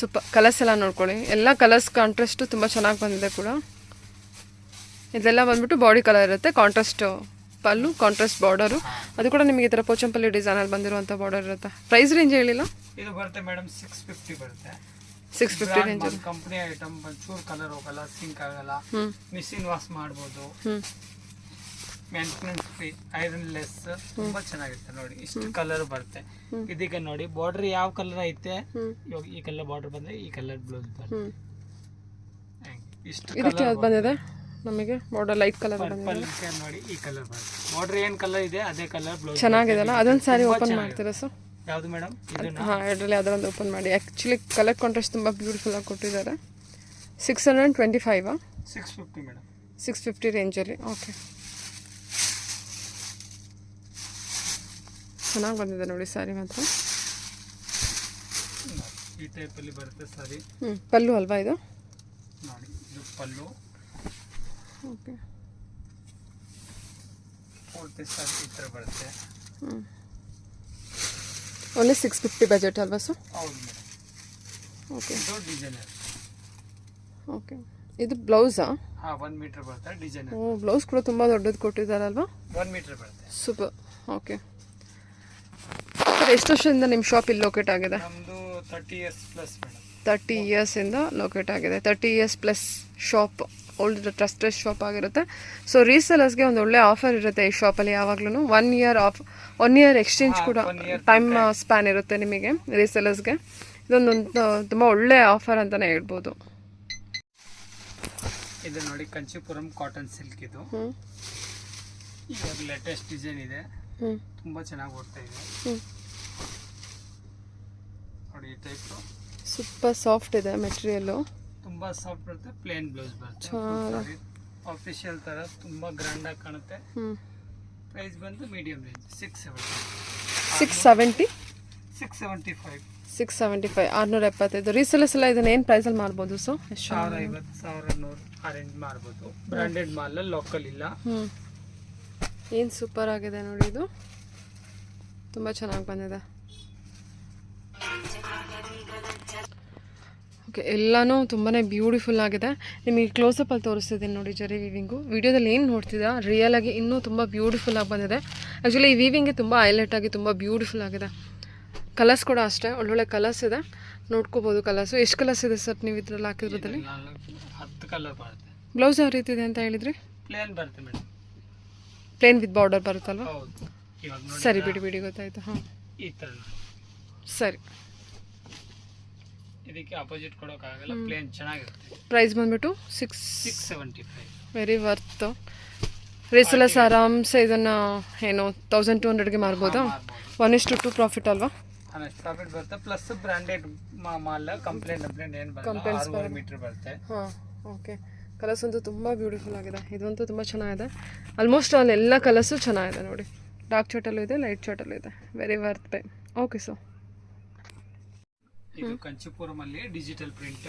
ಸೂಪರ್. ಕಲರ್ಸ್ ಎಲ್ಲ ನೋಡ್ಕೊಳ್ಳಿ. ಎಲ್ಲ ಕಲರ್ಸ್ ಕಾಂಟ್ರಾಸ್ಟು ತುಂಬ ಚೆನ್ನಾಗಿ ಬಂದಿದೆ ಕೂಡ. ಇದೆಲ್ಲ ಬಂದ್ಬಿಟ್ಟು ಬಾಡಿ ಕಲರ್ ಇರುತ್ತೆ. ಕಾಂಟ್ರಾಸ್ಟ್ ಪಲ್ಲು, ಕಾಂಟ್ರಾಸ್ಟ್ ಬಾರ್ಡರು. ಅದು ಕೂಡ ನಿಮಗೆ ಈ ಥರ ಪೋಚಂಪಲ್ಲಿ ಡಿಸೈನಲ್ಲಿ ಬಂದಿರುವಂಥ ಬಾರ್ಡರ್ ಇರುತ್ತೆ. ಪ್ರೈಸ್ ರೇಂಜ್ ಹೇಳಿಲ್ಲ? ಇದು ಬರುತ್ತೆ ಮೇಡಮ್ 650 ಬರುತ್ತೆ. 650 ರೇಂಜ್. ಕಂಪನಿ ಐಟಮ್ ಒಂಚೂರು ಕಲರ್ ಹೋಗಲ್ಲ, ಸಿಂಕ್ ಆಗಲ್ಲ. ಮಿಷಿನ್ ವಾಶ್ ಮಾಡ್ಬೋದು. Maintenance free, iron less. ತುಂಬಾ ಚೆನ್ನಾಗಿರುತ್ತೆ ನೋಡಿ. ಇಷ್ಟು ಕಲರ್ ಬರುತ್ತೆ. ಇದೀಗ ನೋಡಿ ಬಾರ್ಡರ್ ಯಾವ ಕಲರ್ ಐತೆ. ಇವಾಗ ಈ ಕಲರ್ ಬಾರ್ಡರ್ ಬಂದ್ರೆ ಈ ಕಲರ್ ಬ್ಲೌಸ್ ಬರುತ್ತೆ. ಇಷ್ಟು ಇದಕ್ಕೆ ಯಾವ್ದು ಬಂದಿದೆ? ನಮಗೆ ಬಾರ್ಡರ್ ಲೈಟ್ ಕಲರ್ ಪರ್ಪಲ್ ನೋಡಿ ಈ ಕಲರ್ ಬರುತ್ತೆ. ಬಾರ್ಡರ್ ಏನ್ ಕಲರ್ ಇದೆ ಅದೇ ಕಲರ್ ಬ್ಲೌಸ್ ಚೆನ್ನಾಗಿದೆಲ್ಲ. ಅದೊಂದು ಸ್ಯಾರಿ ಓಪನ್ ಮಾಡ್ತೀರಾ ಸರ್? ಯಾವುದು ಮೇಡಮ್? ಹಾಂ, ಎರಡರಲ್ಲಿ ಅದರೊಂದು ಓಪನ್ ಮಾಡಿ. ಆ್ಯಕ್ಚುಲಿ ಕಲರ್ ಕಾಂಟ್ರಾಸ್ಟ್ ತುಂಬ ಬ್ಯೂಟಿಫುಲ್ಲಾಗಿ ಕೊಟ್ಟಿದ್ದಾರೆ. 625 650 ಮೇಡಮ್. 650 ರೇಂಜಲ್ಲಿ. ಓಕೆ, ಚೆನ್ನಾಗಿ ಬಂದಿದೆ ನೋಡಿ ಸ್ಯಾರಿ ಮಾತ್ರ. ಈ ಟೈಪಲ್ಲಿ ಬರುತ್ತೆ ಸಾರಿ. ಪಲ್ಲು ಅಲ್ವಾ ಇದು? ನೋಡಿ ಇದು ಪಲ್ಲು. ಓಕೆ, ಪೂರ್ತಿ ಸಾರಿ ಈ ಥರ ಬರುತ್ತೆ. ಓನ್ಲಿ 650 ಬಜೆಟ್ ಅಲ್ವಾ ಸರ್? ಹೌದು ಮೇಡಮ್. ಓಕೆ, ಇದು ಡಿಸೈನರ್. ಓಕೆ, ಇದು ಬ್ಲೌಸಾ? ಹಾಂ, 1 ಮೀಟರ್ ಬರುತ್ತೆ ಡಿಸೈನರ್. ಓ, ಬ್ಲೌಸ್ ಕೂಡ ತುಂಬ ದೊಡ್ಡದು ಕೊಟ್ಟಿದ್ದಾರಲ್ವಾ? 1 ಮೀಟರ್ ಬರುತ್ತೆ. ಸೂಪರ್. ಓಕೆ ಸರ್, ಎಷ್ಟು ವರ್ಷದಿಂದ ನಿಮ್ಮ ಶಾಪ್ ಇಲ್ಲಿ ಲೊಕೇಟ್ ಆಗಿದೆ? ನಮ್ಮದು 30 ಇಯರ್ಸ್ ಪ್ಲಸ್ ಮೇಡಮ್. 30 ಇಯರ್ಸಿಂದ ಲೊಕೇಟ್ ಆಗಿದೆ. 30 years plus shop, old trusted shop ಆಗಿರುತ್ತೆ. ಸೊ ರೀಸೆಲರ್ಸ್ಗೆ ಒಂದು ಒಳ್ಳೆ ಆಫರ್ ಇರುತ್ತೆ ಈ ಶಾಪಲ್ಲಿ ಯಾವಾಗ್ಲೂ. 1 ಇಯರ್ ಆಫ್ 1 ಇಯರ್ ಎಕ್ಸ್ಚೇಂಜ್ ಕೂಡ ಟೈಮ್ ಸ್ಪ್ಯಾನ್ ಇರುತ್ತೆ ನಿಮಗೆ ರೀಸೆಲರ್ಸ್ಗೆ. ಇದೊಂದು ತುಂಬ ಒಳ್ಳೆ ಆಫರ್ ಅಂತಲೇ ಹೇಳ್ಬೋದು. ಇದು ನೋಡಿ ಕಂಚಿಪುರಂ ಕಾಟನ್ ಸಿಲ್ಕ್. ಇದು ಇವಾಗ ಲೇಟೆಸ್ಟ್ ಡಿಸೈನ್ ಇದೆ, ತುಂಬ ಚೆನ್ನಾಗಿ ಓಡ್ತಾ ಇದೆ ನೋಡಿ. ಈ ಟೈಪ್ ಸೂಪರ್ ಸಾಫ್ಟ್ ಇದೆ ಮೆಟೀರಿಯಲ್ಲು, ತುಂಬಾ ಸಾಫ್ಟ್ ಬರುತ್ತೆ. ಪ್ಲೇನ್ ಬ್ಲೌಸ್ ಬರುತ್ತೆ. ಆಫಿಷಿಯಲ್ ತರ ತುಂಬಾ ಗ್ರ್ಯಾಂಡ್ ಆಗಿ ಕಾಣುತ್ತೆ. ಪ್ರೈಸ್ ಬಂದು ಮೀಡಿಯಂ ರೇಂಜ್ 670 675 675 ರೀಸೆಲರ್ಸ್ ಎಲ್ಲ ಇದನ್ನ ಏನು ಪ್ರೈಸಲ್ಲಿ ಮಾರ್ಬೋದು? ಸೊ 1050 1100 ಆ ರೇಂಜ್ ಮಾರ್ಬೋದು. ಬ್ರಾಂಡೆಡ್ ಮಾಲ್, ಲೋಕಲ್ ಇಲ್ಲ. ಏನು ಸೂಪರ್ ಆಗಿದೆ ನೋಡಿ, ಇದು ತುಂಬ ಚೆನ್ನಾಗಿ ಬಂದಿದೆ. ಓಕೆ, ಎಲ್ಲನೂ ತುಂಬಾ ಬ್ಯೂಟಿಫುಲ್ ಆಗಿದೆ. ನಿಮಗೆ ಕ್ಲೋಸಪ್ಪಲ್ಲಿ ತೋರಿಸ್ತಿದ್ದೀನಿ ನೋಡಿ ಜರಿ ವೀವಿಂಗು. ವಿಡಿಯೋದಲ್ಲಿ ಏನು ನೋಡ್ತಿದ್ದ ರಿಯಲಾಗಿ ಇನ್ನೂ ತುಂಬ ಬ್ಯೂಟಿಫುಲ್ಲಾಗಿ ಬಂದಿದೆ. ಆ್ಯಕ್ಚುಲಿ ಈ ವೀವಿಂಗ್ಗೆ ತುಂಬ ಹೈಲೈಟ್ ಆಗಿ ತುಂಬ ಬ್ಯೂಟಿಫುಲ್ ಆಗಿದೆ. ಕಲರ್ಸ್ ಕೂಡ ಅಷ್ಟೇ ಒಳ್ಳೊಳ್ಳೆ ಕಲರ್ಸ್ ಇದೆ, ನೋಡ್ಕೋಬೋದು ಕಲರ್ಸು. ಎಷ್ಟು ಕಲರ್ಸ್ ಇದೆ ಸರ್ ನೀವು ಇದ್ರಲ್ಲಿ ಹಾಕಿದ್ರಲ್ಲಿ? 10 ಕಲರ್ ಬರುತ್ತೆ. ಬ್ಲೌಸ್ ಯಾವ ರೀತಿ ಇದೆ ಅಂತ ಹೇಳಿದ್ರಿ? ಪ್ಲೇನ್ ಬರುತ್ತೆ ಮೇಡಮ್. ಪ್ಲೇನ್ ವಿತ್ ಬಾರ್ಡರ್ ಬರುತ್ತಲ್ವಾ? ಹೌದು. ಇವಾಗ ನೋಡಿ ಸರಿ, ಬಿಡಿ ಗೊತ್ತಾಯ್ತು. ಹಾಂ, ಈ ಥರ ಸರಿ. ಇದಕ್ಕೆ ಅಪೋಸಿಟ್ ಕೊಡೋಕ್ಕಾಗಲ್ಲ, ಪ್ಲೇನ್ ಚೆನ್ನಾಗಿರುತ್ತೆ. ಪ್ರೈಸ್ ಬಂದ್ಬಿಟ್ಟು 675. Very worth. ರೀಸೆಲರ್ಸ್ ಆರಾಮ್ಸೆ ಇದನ್ನು ಏನು 1200ಗೆ ಮಾರ್ಬೋದಾ? 1:2 ಪ್ರಾಫಿಟ್ ಅಲ್ವಾ? ಪ್ರಾಫಿಟ್ ಬರುತ್ತೆ. ಪ್ಲಸ್ ಬ್ರಾಂಡೆಡ್ ಮಾಲ್, ಕಂಪ್ಲೇಂಟ್ ಏನು ಬರುತ್ತೆ, 6 ಮೀಟರ್ ಬರುತ್ತೆ. ಹಾಂ, ಓಕೆ. ಕಲರ್ಸ್ ಅಂತೂ ತುಂಬ ಬ್ಯೂಟಿಫುಲ್ ಆಗಿದೆ. ಇದಂತೂ ತುಂಬ ಚೆನ್ನಾಗಿದೆ. ಆಲ್ಮೋಸ್ಟ್ ಆಲ್ ಎಲ್ಲ ಕಲರ್ಸು ಚೆನ್ನಾಗಿದೆ ನೋಡಿ. ಡಾರ್ಕ್ ಚಾಟಲ್ಲೂ ಇದೆ, ಲೈಟ್ ಚಾಟಲ್ಲೂ ಇದೆ. Very worth pay. Okay sir. ಇದು ಕಂಚಿಪುರಂ ಅಲ್ಲಿ digital print,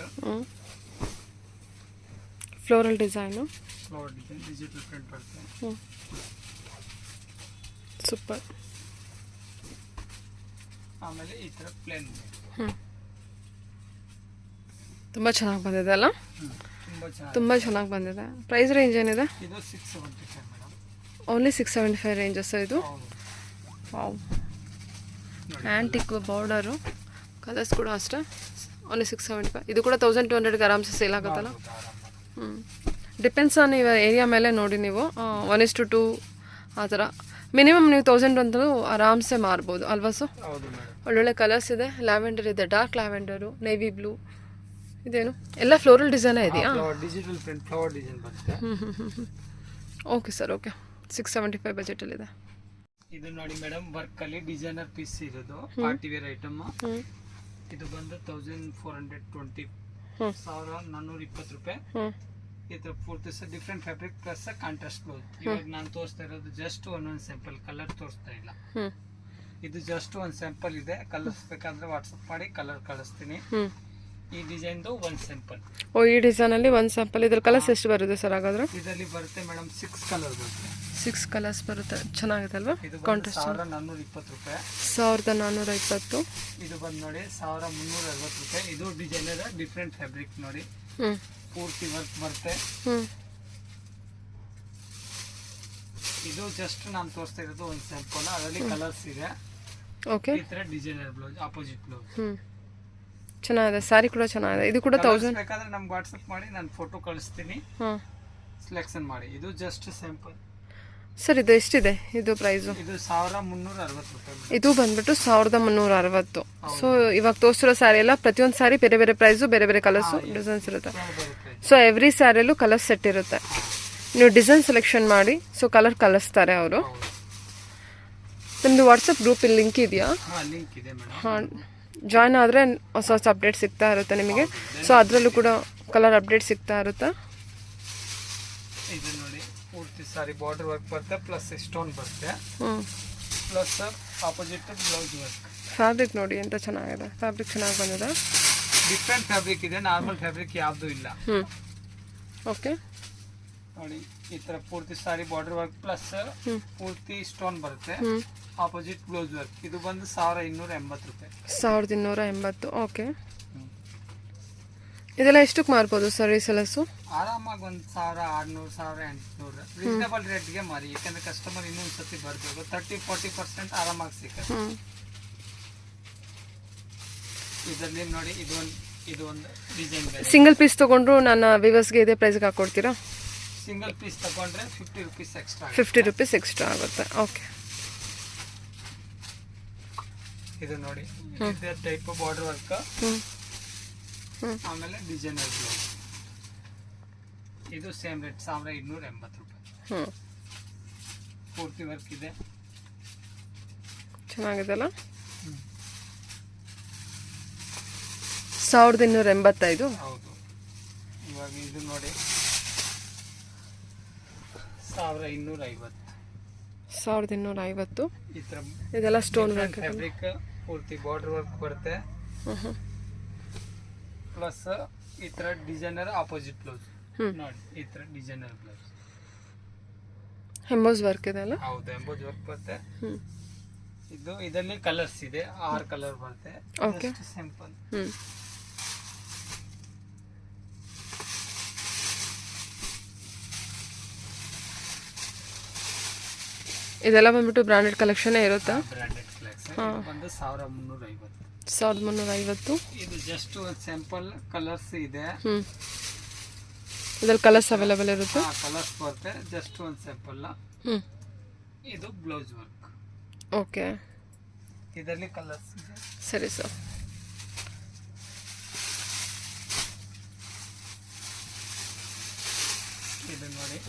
floral design, flower design, digital print ಬರುತ್ತೆ. ಸೂಪರ್. ಆಮೇಲೆ ಈ ಥರ ಪ್ಲೇನ್. ತುಂಬ ಚೆನ್ನಾಗಿ ಬಂದಿದೆ ಅಲ್ಲ? ತುಂಬ ಚೆನ್ನಾಗಿ ಬಂದಿದೆ. ಪ್ರೈಸ್ ರೇಂಜ್ ಏನಿದೆ? ಇದು 675 ಮೇಡಮ್. ಓನ್ಲಿ 675 ರೇಂಜಸ್ ಇದು. ವಾವ್, ಆ್ಯಂಟಿಕ್ ಬಾರ್ಡರು, ಕಲರ್ಸ್ ಕೂಡ ಅಷ್ಟೇ. ಓನ್ಲಿ 675. ಇದು ಕೂಡ 1200ಗೆ ಆರಾಮ್ಸೆ ಸೇಲ್ ಆಗುತ್ತಲ್ಲ? ಡಿಪೆಂಡ್ಸ್ ಆನ್ ಇವ ಏರಿಯಾ ಮೇಲೆ ನೋಡಿ ನೀವು. 1:2 ಆ ಥರ ಮಿನಿಮಮ್ ನೀವು 1000 ಅಂತಲೂ ಆರಾಮ್ಸೆ ಮಾರ್ಬೋದು ಅಲ್ವಾ ಸರ್? ಒಳ್ಳೊಳ್ಳೆ ಕಲರ್ಸ್ ಇದೆ. ಲ್ಯಾವೆಂಡರ್ ಇದೆ, ಡಾರ್ಕ್ ಲ್ಯಾವೆಂಡರು, ನೇವಿ ಬ್ಲೂ, ಇದೇನು ಎಲ್ಲ ಫ್ಲೋರಲ್ ಡಿಸೈನೇ ಇದೆಯಾ? ಡಿಜಿಟಲ್ ಪ್ರಿಂಟ್ ಫ್ಲವರ್ ಡಿಸೈನ್ ಬರುತ್ತೆ. Okay sir, okay. 675 ಬಜೆಟಲ್ಲಿದೆ. ಇದು ನೋಡಿ ಮೇಡಮ್, ವರ್ಕ್ ಅಲ್ಲಿ ಡಿಸೈನರ್ ಪೀಸ್ ಇರೋದು, ಪಾರ್ಟಿ ವೇರ್ ಐಟಮ್. ಇದು ಬಂದು 1420 1420 ರೂಪಾಯಿ. ಇದು ಪೂರ್ತಿ different fabric plus contrast blouse. ಇವಾಗ ನಾನು ತೋರಿಸ್ತಾ ಇರೋದು ಜಸ್ಟ್ ಒಂದೊಂದು ಸ್ಯಾಂಪಲ್, ಕಲರ್ ತೋರಿಸ್ತಾ ಇಲ್ಲ. ಇದು ಜಸ್ಟ್ ಒಂದು ಸ್ಯಾಂಪಲ್ ಇದೆ. ಕಲರ್ಸ್ ಬೇಕಾದ್ರೆ ವಾಟ್ಸಪ್ ಮಾಡಿ ಕಲರ್ ಕಳಿಸ್ತೀನಿ. ಈ ಡಿಸೈನ್ದು ಒಂದು ಸ್ಯಾಂಪಲ್. ಓ, ಈ ಡಿಸೈನಲ್ಲಿ ಒಂದು ಸ್ಯಾಂಪಲ್. ಇದ್ರ ಕಲರ್ಸ್ ಎಷ್ಟು ಬರುತ್ತೆ ಸರ್ ಹಾಗಾದ್ರೆ? ಇದರಲ್ಲಿ ಬರುತ್ತೆ ಮೇಡಮ್ 6 ಕಲರ್ ಬರುತ್ತೆ. 6 ಕಲರ್ಸ್ ಬರುತ್ತೆ. ಚೆನ್ನಾಗಿದೆ ಅಲ್ವಾ? ಇದು ಕಾಂಟ್ರಾಸ್ಟ್ 1420 ರೂಪಾಯಿ. 1420. ಇದು ಬಂದು ನೋಡಿ 1360 ರೂಪಾಯಿ. ಇದು ಡಿಸೈನರ್ ಡಿಫ್ರೆಂಟ್ ಫ್ಯಾಬ್ರಿಕ್ ನೋಡಿ, ಪೂರ್ತಿ ವರ್ಕ್ ಬರುತ್ತೆ. ಇದು ಜಸ್ಟ್ ನಾನು ತೋರಿಸ್ತಾ ಇರೋದು ಒಂದು ಸ್ಯಾಂಪಲ್. ಅದರಲ್ಲಿ ಕಲರ್ಸ್ ಇದೆ. ಓಕೆ, ಈ ತರ ಡಿಸೈನರ್ ಬ್ಲೌಸ್, ಅಪೋಸಿಟ್ ಬ್ಲೌಸ್. ಚೆನ್ನಾಗಿದೆ. ಸ್ಯಾರಿ ಕೂಡ ಚೆನ್ನಾಗಿದೆ. ಇದು ಕೂಡ 1000 ಬೇಕಾದ್ರೆ ನಮ್ಗೆ ವಾಟ್ಸಪ್ ಮಾಡಿ ನಾನು ಫೋಟೋ ಕಳಿಸ್ತೀನಿ, ಸೆಲೆಕ್ಷನ್ ಮಾಡಿ. ಇದು ಜಸ್ಟ್ ಸ್ಯಾಂಪಲ್ ಸರ್. ಇದು ಎಷ್ಟಿದೆ ಇದು ಪ್ರೈಸು? ಇದು 1360 ರೂಪಾಯಿ. ಇದು ಬಂದ್ಬಿಟ್ಟು 1360. ಸೊ ಇವಾಗ ತೋರಿಸಿರೋ ಸ್ಯಾರಿ ಎಲ್ಲ ಪ್ರತಿಯೊಂದು ಸ್ಯಾರಿ ಬೇರೆ ಬೇರೆ ಪ್ರೈಸು, ಬೇರೆ ಬೇರೆ ಕಲರ್ಸು, ಡಿಸೈನ್ಸ್ ಇರುತ್ತೆ. ಸೊ ಎವ್ರಿ ಸ್ಯಾರಿಯಲ್ಲೂ ಕಲರ್ ಸೆಟ್ ಇರುತ್ತೆ. ನೀವು ಡಿಸೈನ್ ಸೆಲೆಕ್ಷನ್ ಮಾಡಿ ಸೊ ಕಲರ್ ಕಳಿಸ್ತಾರೆ ಅವರು. ಹೌದು. ನಿಮ್ಮದು ವಾಟ್ಸಪ್ ಗ್ರೂಪಲ್ಲಿ ಲಿಂಕ್ ಇದೆಯಾ? ಹಾಂ, ಲಿಂಕ್ ಇದೆ ಮೇಡಮ್. ಹಾಂ, ಜಾಯ್ನ್ ಆದರೆ ಹೊಸ ಹೊಸ ಅಪ್ಡೇಟ್ ಸಿಗ್ತಾ ಇರುತ್ತೆ ನಿಮಗೆ. ಸೊ ಅದರಲ್ಲೂ ಕೂಡ ಕಲರ್ ಅಪ್ಡೇಟ್ ಸಿಗ್ತಾ ಇರುತ್ತೆ. ಇದು ನೋಡಿ ಪೂರ್ತಿ ಸಾರಿ ಬಾರ್ಡರ್ ವರ್ಕ್ ಬರುತ್ತೆ, ಪ್ಲಸ್ ಸ್ಟೋನ್ ಬರುತ್ತೆ, ಹ್ಞೂ, plus opposite blouse work. Fabric ನೋಡಿ ఎంత ಚೆನ್ನಾಗಿದೆ, ಫ್ಯಾಬ್ರಿಕ್ ಚೆನ್ನಾಗಿ ಬಂದಿದೆ. ಡಿಫ್ರೆಂಟ್ ಫ್ಯಾಬ್ರಿಕ್ ಇದೆ, ನಾರ್ಮಲ್ ಫ್ಯಾಬ್ರಿಕ್ ಯಾವುದು ಇಲ್ಲ. ಹ್ಞೂ, ಓಕೆ. ನೋಡಿ ಈ ತರ ಪೂರ್ತಿ ಸಾರಿ ಬಾರ್ಡರ್ ವರ್ಕ್ ಪ್ಲಸ್ ಪೂರ್ತಿ ಸ್ಟೋನ್ ಬರುತ್ತೆ, ಆಪೋಸಿಟ್ ಬ್ಲೌಸ್ ವರ್ಕ್. ಇದು ಬಂದು 1280 ರೂಪಾಯಿ. 1280. ಓಕೆ. ಇದೆಲ್ಲ ಎಷ್ಟಕ್ಕೆ ಮಾರ್ಬೋದು ಸರ್ ಈ ಸೆಲಸು? ಆರಾಮಾಗಿ 1600, 1800 ರೀಸನಬಲ್ ರೇಟ್ಗೆ ಮಾರಿ. ಯಾಕಂದ್ರೆ ಕಸ್ಟಮರ್ ಇನ್ನೊಂದ್ಸತಿ ಬರ್ಬೋದು, 30-40% ಆರಾಮಾಗಿ ಸಿಗುತ್ತೆ. ಇದರಲ್ಲಿ ನೋಡಿ ಇದು ಒಂದು ಡಿಸೈನ್ ಬೇರೆ. ಸಿಂಗಲ್ ಪೀಸ್ ತೊಗೊಂಡ್ರು ನನ್ನ ವ್ಯೂವರ್ಸ್ಗೆ ಇದೇ ಪ್ರೈಸ್ಗೆ ಹಾಕ್ಕೊಡ್ತೀರಾ? ಸಿಂಗಲ್ ಪೀಸ್ ತಗೊಂಡ್ರೆ 50 ರೂಪೀಸ್ ಎಕ್ಸ್ಟ್ರಾ. 50 ರೂಪೀಸ್ ಎಕ್ಸ್ಟ್ರಾ ಆಗುತ್ತೆ. ಓಕೆ. ಇದು ನೋಡಿ ಇದೇ ಟೈಪ್ ಬಾರ್ಡರ್ ವರ್ಕ್, ಆಮೇಲೆ ಡಿಸೈನರ್ ಬ್ಲೌಸ್. ಇದು ಸೇಮ್ ರೇಟ್ 1280 ರೂಪಾಯಿ. ಪೂರ್ತಿ ವರ್ಕ್ ಇದೆ, ಚೆನ್ನಾಗಿದೆಲ್ಲ. 1285. ಹೌದು. ಇವಾಗ ಇದು ನೋಡಿ 1250. 1250. ಈ ತರ ಇದೆಲ್ಲ ಸ್ಟೋನ್ ವರ್ಕ್ ಫ್ಯಾಬ್ರಿಕ್, ಪೂರ್ತಿ ಬಾರ್ಡರ್ ವರ್ಕ್ ಬರುತ್ತೆ, ಪ್ಲಸ್ ಈ ತರ ಡಿಸೈನರ್ ಆಪೋಸಿಟ್ ಬ್ಲೌಸ್. ನೋಡಿ ಈ ತರ ಡಿಸೈನರ್ ಬ್ಲೌಸ್, ಎಂಬೋಸ್ ವರ್ಕ್ ಇದೆ ಅಲ್ಲ? ಹೌದು, ಎಂಬೋಸ್ ವರ್ಕ್ ಬರುತ್ತೆ. ಇದು ಇದರಲ್ಲಿ ಕಲರ್ಸ್ ಇದೆ, 6 ಕಲರ್ ಬರುತ್ತೆ. Okay, simple. ಇದೆಲ್ಲ ಬಂದ್ಬಿಟ್ಟು ಬ್ರಾಂಡೆಡ್ ಕಲೆಕ್ಷನ್ ಇರುತ್ತಾ? ಬ್ರಾಂಡೆಡ್ ಕಲೆಕ್ಷನ್ ಬಂದು 1350. 1350. ಇದು ಜಸ್ಟ್ ಒಂದು ಸ್ಯಾಂಪಲ್ ಕಲರ್ಸ್ ಇದೆ. ಇದ್ರಲ್ಲಿ ಕಲರ್ಸ್ ಅವೈಲೇಬಲ್ ಇರುತ್ತೆ. ಕಲರ್ಸ್ ಬರುತ್ತೆ, ಜಸ್ಟ್ ಒಂದು ಸ್ಯಾಂಪಲ್. ಇದು ಬ್ಲೌಸ್ ವರ್ಕ್. ಓಕೆ, ಇದರಲ್ಲಿ ಕಲರ್ಸ್ ಇದೆ. ಸರಿ ಸರ್. ಇದು ನೋಡಿ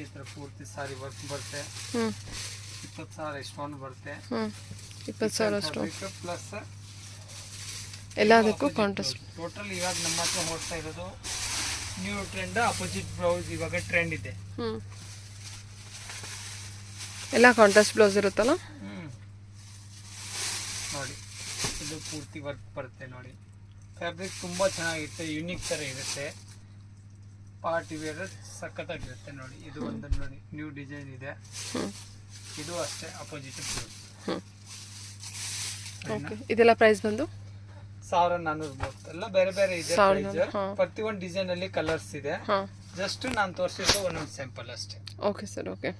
ಈ ತರ ಪೂರ್ತಿ ಸಾರಿ ವರ್ಕ್ ಬರುತ್ತೆ, 20,000 ಸ್ಟೋನ್ ಬರುತ್ತೆ. 20,000 ಸ್ಟೋನ್ ಪ್ಲಸ್ ಎಲ್ಲದಕ್ಕೂ ಕಾಂಟ್ರಾಸ್ಟ್. ಟೋಟಲ್ ಇವಾಗ ನಮ್ಮ ಹತ್ರ ಓಡ್ತಾ ಇರೋದು ನ್ಯೂ ಟ್ರೆಂಡ್ ಅಪೋಸಿಟ್ ಬ್ಲೌಸ್ ಇವಾಗ ಟ್ರೆಂಡ್ ಇದೆ. ಎಲ್ಲ ಕಾಂಟ್ರಾಸ್ಟ್ ಬ್ಲೌಸ್ ಇರುತ್ತಲ್ಲ? ನೋಡಿ ಇದು ಪೂರ್ತಿ ವರ್ಕ್ ಬರುತ್ತೆ. ನೋಡಿ ಫ್ಯಾಬ್ರಿಕ್ ತುಂಬಾ ಚೆನ್ನಾಗಿರುತ್ತೆ, ಯೂನಿಕ್ ತರ ಇರುತ್ತೆ, ಪಾರ್ಟಿ ವೇರ್ ಸಖತ್ತಾಗಿರುತ್ತೆ. ನೋಡಿ ಇದು ಒಂದು ನೋಡಿ ನ್ಯೂ ಡಿಸೈನ್ ಇದೆ. ಇದು ಅಷ್ಟೇ ಅಪೋಸಿಟ್ ಬ್ಲೌಸ್. ಓಕೆ, ಇದೆಲ್ಲ ಪ್ರೈಸ್ ಬಂದು 1400 ಎಲ್ಲ ಬೇರೆ ಬೇರೆ ಇದೆ ಪ್ರೈಸ್. ಪ್ರತಿಯೊಂದು ಡಿಸೈನ್ ಅಲ್ಲಿ ಕಲರ್ಸ್ ಇದೆ. ಜಸ್ಟ್ ನಾನು ತೋರಿಸಿದ್ದು ಒಂದೊಂದು ಸ್ಯಾಂಪಲ್ ಅಷ್ಟೇ. Okay sir, okay.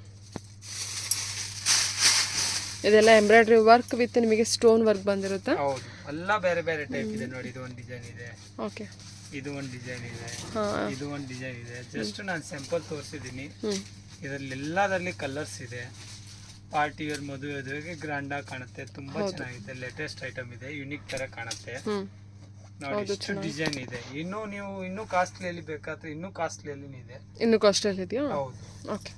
ಇದೆಲ್ಲ ಎಂಬ್ರಾಯ್ಡ್ರಿ ವರ್ಕ್ ವಿತ್ ನಿಮಗೆ ಸ್ಟೋನ್ ವರ್ಕ್ ಬಂದಿರುತ್ತೆ. ಹೌದು, ಎಲ್ಲ ಬೇರೆ ಬೇರೆ ಟೈಪ್ ಇದೆ. ನೋಡಿ ಇದು ಒಂದು ಡಿಸೈನ್ ಇದೆ, ಓಕೆ, ಇದು ಒಂದು ಡಿಸೈನ್ ಇದೆ, ಇದು ಒಂದು ಡಿಸೈನ್ ಇದೆ. ಜಸ್ಟ್ ನಾನು ಸ್ಯಾಂಪಲ್ ತೋರಿಸಿದ್ದೀನಿ. ಇದರಲ್ಲಿ ಎಲ್ಲದರಲ್ಲಿ ಕಲರ್ಸ್ ಇದೆ. ಪಾರ್ಟಿ ವೇರ್ ಮದುವೆಗೆ ಗ್ರ್ಯಾಂಡ್ ಆಗಿ ಕಾಣುತ್ತೆ, ತುಂಬಾ ಚೆನ್ನಾಗಿದೆ. ಲೇಟೆಸ್ಟ್ ಐಟಮ್ ಇದೆ, ಯುನಿಕ್ ತರ ಕಾಣುತ್ತೆ. ನೋಡಿ ಇಷ್ಟು ಡಿಸೈನ್ ಇದೆ. ನೀವು ಇನ್ನೂ ಕಾಸ್ಟ್ಲಿಯಲ್ಲಿ ಬೇಕಾದ್ರೆ ಇನ್ನೂ ಕಾಸ್ಟ್ಲಿಯಲ್ಲಿ ಇದೆ. ಇನ್ನೂ ಕಾಸ್ಟ್ಲಿ ಇದೆಯಾ? ಹೌದು. Okay,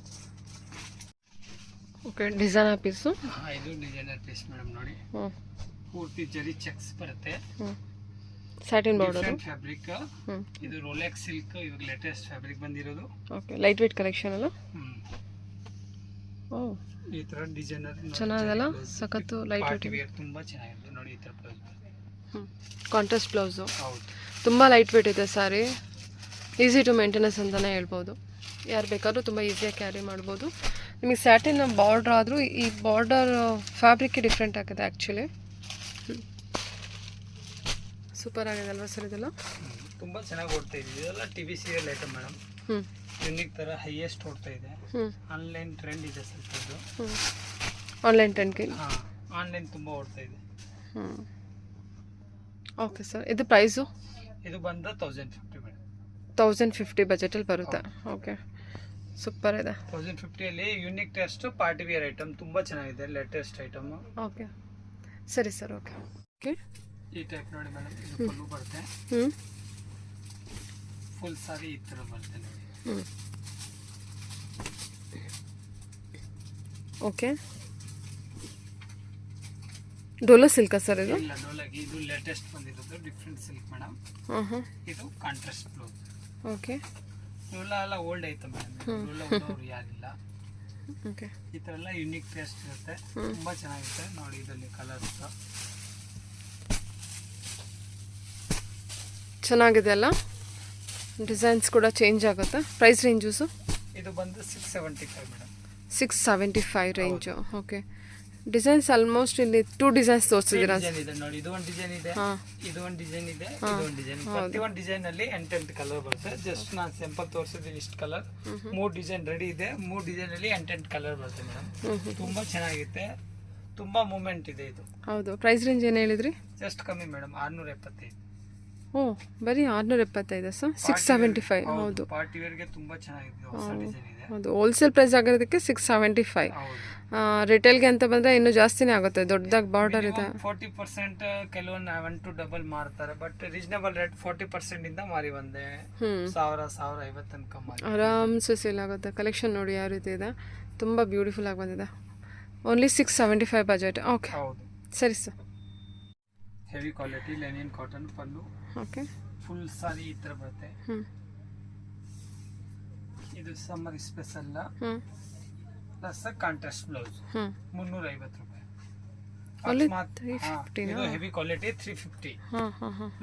okay. Designer piece. ಇದು ಡಿಸೈನರ್ ಪೀಸ್ ಮೇಡಮ್. ನೋಡಿ ಪೂರ್ತಿ ಜರಿ ಚೆಕ್ಸ್ ಬರುತ್ತೆ, ಸ್ಯಾಟಿನ್ ಬಾರ್ಡರ್ ಫ್ಯಾಬ್ರಿಕ್. ಇದು ರೋಲೆಕ್ಸ್ ಸಿಲ್ಕ್, ಇವಾಗ ಲೇಟೆಸ್ಟ್ ಫ್ಯಾಬ್ರಿಕ್ ಬಂದಿರೋದು. ಓಕೆ, ಲೈಟ್ ವೇಟ್ ಕಲೆಕ್ಷನ್ ಅಲ್ಲ? ಓ, ಈ ತರ ಡಿಸೈನರ್ ಚೆನ್ನಾಗಿದೆಲ್ಲ, ಸಖತ್ತು ಲೈಟ್ ವೇಟ್ ತುಂಬಾ ಚೆನ್ನಾಗಿದೆ. ನೋಡಿ ಈ ತರ ಬ್ಲೌಸ್, ಕಾಂಟ್ರಾಸ್ಟ್ ಬ್ಲೌಸು. ಹೌದು, ತುಂಬ ಲೈಟ್ ವೇಟ್ ಇದೆ ಸ್ಯಾರಿ, ಈಸಿ ಟು ಮೇಂಟೆನೆನ್ಸ್ ಅಂತಲೇ ಹೇಳ್ಬೋದು. ಯಾರು ಬೇಕಾದ್ರೂ ತುಂಬ ಈಸಿಯಾಗಿ ಕ್ಯಾರಿ ಮಾಡ್ಬೋದು. ನಿಮಗೆ ಸ್ಯಾಟಿನ್ ಬಾರ್ಡ್ರ್ ಆದರೂ ಈ ಬಾರ್ಡರ್ ಫ್ಯಾಬ್ರಿಕ್ ಡಿಫ್ರೆಂಟ್ ಆಗಿದೆ ಆ್ಯಕ್ಚುಲಿ. ಸೂಪರ್ ಆಗಿದೆ ಅಲ್ವಾ ಸರ್? ಇದೆಲ್ಲ ತುಂಬಾ ಚೆನ್ನಾಗಿ ಓಡ್ತಾ ಇದೆ. ಇದೆಲ್ಲ TV serial item madam. Unique ತರ ಹೈಯೆಸ್ಟ್ ಓಡ್ತಾ ಇದೆ. ಆನ್ಲೈನ್ ಟ್ರೆಂಡ್ ಇದೆ ಸ್ವಲ್ಪ ಇದು. ಆನ್ಲೈನ್ ಟ್ರೆಂಡ್ಗೆ ಆನ್ಲೈನ್ ತುಂಬಾ ಓಡ್ತಾ ಇದೆ. ಓಕೆ ಸರ್, ಇದು ಪ್ರೈಸು? ಇದು ಬಂದ 1050 ಮೇಡಮ್. 1050 ಬಜೆಟಲ್ಲಿ ಬರುತ್ತೆ. ಓಕೆ, ಸೂಪರ್ ಇದೆ. 1050 ಅಲ್ಲಿ unique test party wear item ತುಂಬಾ ಚೆನ್ನಾಗಿದೆ, ಲೇಟೆಸ್ಟ್ ಐಟಮ್. ಓಕೆ, ಸರಿ ಸರ್. Okay, okay. ಈ ಟೈಪ್ ನೋಡಿ ಮೇಡಮ್, ಇದು ಫುಲ್ ಬರುತ್ತೆ. ಫುಲ್ ಸಾರಿ ಈ ತರ ಬರುತ್ತೆ ನೋಡಿ. ಓಕೆ, ಡೋಲೋ ಸಿಲ್ಕಾ ಸರ್ ಇದು? ಇಲ್ಲ ಡೋಲಾಗಿ, ಇದು ಲೇಟೆಸ್ಟ್ ಬಂದಿರೋದು ಡಿಫ್ರೆಂಟ್ ಸಿಲ್ಕ್ ಮೇಡಮ್. ಇದು ಕಾಂಟ್ರಾಸ್ಟ್ ಬ್ಲೌಸ್. ಓಕೆ, ಇವೆಲ್ಲ ಓಲ್ಡ್ ಐತೆ ಮೇಡಮ್, ಇವೆಲ್ಲ ಯಾರಿಲ್ಲ. ಓಕೆ, ಈ ಥರ ಎಲ್ಲ ಯುನೀಕ್ ಟೇಸ್ಟ್ ಇರುತ್ತೆ, ತುಂಬ ಚೆನ್ನಾಗಿರುತ್ತೆ ನೋಡಿ. ಇದರಲ್ಲಿ ಕಲರ್ಸ್ ಚೆನ್ನಾಗಿದೆ ಅಲ್ಲ, ಡಿಸೈನ್ಸ್ ಕೂಡ ಚೇಂಜ್ ಆಗುತ್ತೆ. ಪ್ರೈಸ್ ರೇಂಜಸು? ಇದು ಬಂದು 675 madam. 675 range. Okay, designs almost ಇಲ್ಲಿ 2 ಡಿಸೈನ್ಸ್ ತೋರಿಸಿದ್ದೀರಾ ನೋಡಿ. ಇದು ಒಂದು ಡಿಸೈನ್ ಇದೆ, ಇದು ಒಂದು ಡಿಸೈನ್ ಇದೆ, ಇದು ಒಂದು ಡಿಸೈನ್. ಪ್ರತಿ ಒಂದು ಡಿಸೈನ್ ಅಲ್ಲಿ 8 ಕಲರ್ ಬರುತ್ತೆ. ಜಸ್ಟ್ ನಾನು ಸಿಂಪಲ್ ತೋರಿಸಿದ್ದೀನಿ ಇಷ್ಟು ಕಲರ್. 3 ಡಿಸೈನ್ ರೆಡಿ ಇದೆ, 3 ಡಿಸೈನ್ ಅಲ್ಲಿ 8 ಕಲರ್ ಬರುತ್ತೆ ಮೇಡಮ್. ತುಂಬಾ ಚೆನ್ನಾಗಿರುತ್ತೆ, ತುಂಬಾ ಮೂಮೆಂಟ್ ಇದೆ ಇದು. ಹೌದು. ಪ್ರೈಸ್ ರೇಂಜ್ ಏನು ಹೇಳಿದ್ರಿ? ಜಸ್ಟ್ ಕಮ್ಮಿ ಮೇಡಮ್, 675. ಓ, ಬರೀ 675 ಸರ್? 675. ಹೌದು, ಪಾರ್ಟಿ ವೇರ್ಗೆ ತುಂಬಾ ಚೆನ್ನಾಗಿದೆ, ಹೊಸ ಡಿಸೈನ್ ಇದೆ. ಹೌದು, ಹೋಲ್ಸೇಲ್ ಪ್ರೈಸ್ ಆಗಿರೋದಕ್ಕೆ 675. ರಿಟೇಲ್ಗೆ ಅಂತ ಬಂದರೆ ಇನ್ನೂ ಜಾಸ್ತಿನೇ ಆಗುತ್ತೆ, ದೊಡ್ಡದಾಗಿ ಬಾರ್ಡರ್ ಇದೆ. 40% ಕೆಲವೊಂದು 1 to ಡಬಲ್ ಮಾರ್ತಾರೆ, ಬಟ್ ರೀಸನಬಲ್ ರೇಟ್ 40% ಇಂದ ಮಾರಿ ಬಂದೆ 1000-1050 ತನಕ ಮಾರಿ ಆರಾಮ್ಸೆ ಸೇಲ್ ಆಗುತ್ತೆ. ಕಲೆಕ್ಷನ್ ನೋಡಿ ಯಾವ ರೀತಿ ಇದೆ, ತುಂಬ ಬ್ಯೂಟಿಫುಲ್ ಆಗಿ ಬಂದಿದೆ. Only 675 budget. ಓಕೆ, ಹೌದು ಸರಿ sir. Heavy quality linen cotton pallu. Okay, full sari ಈ ತರ ಬರುತ್ತೆ. ಇದು summer special plus contrast blouse. 350 ರೂಪಾಯಿ. ಇದು ಹೆವಿ ಕ್ವಾಲಿಟಿ 350.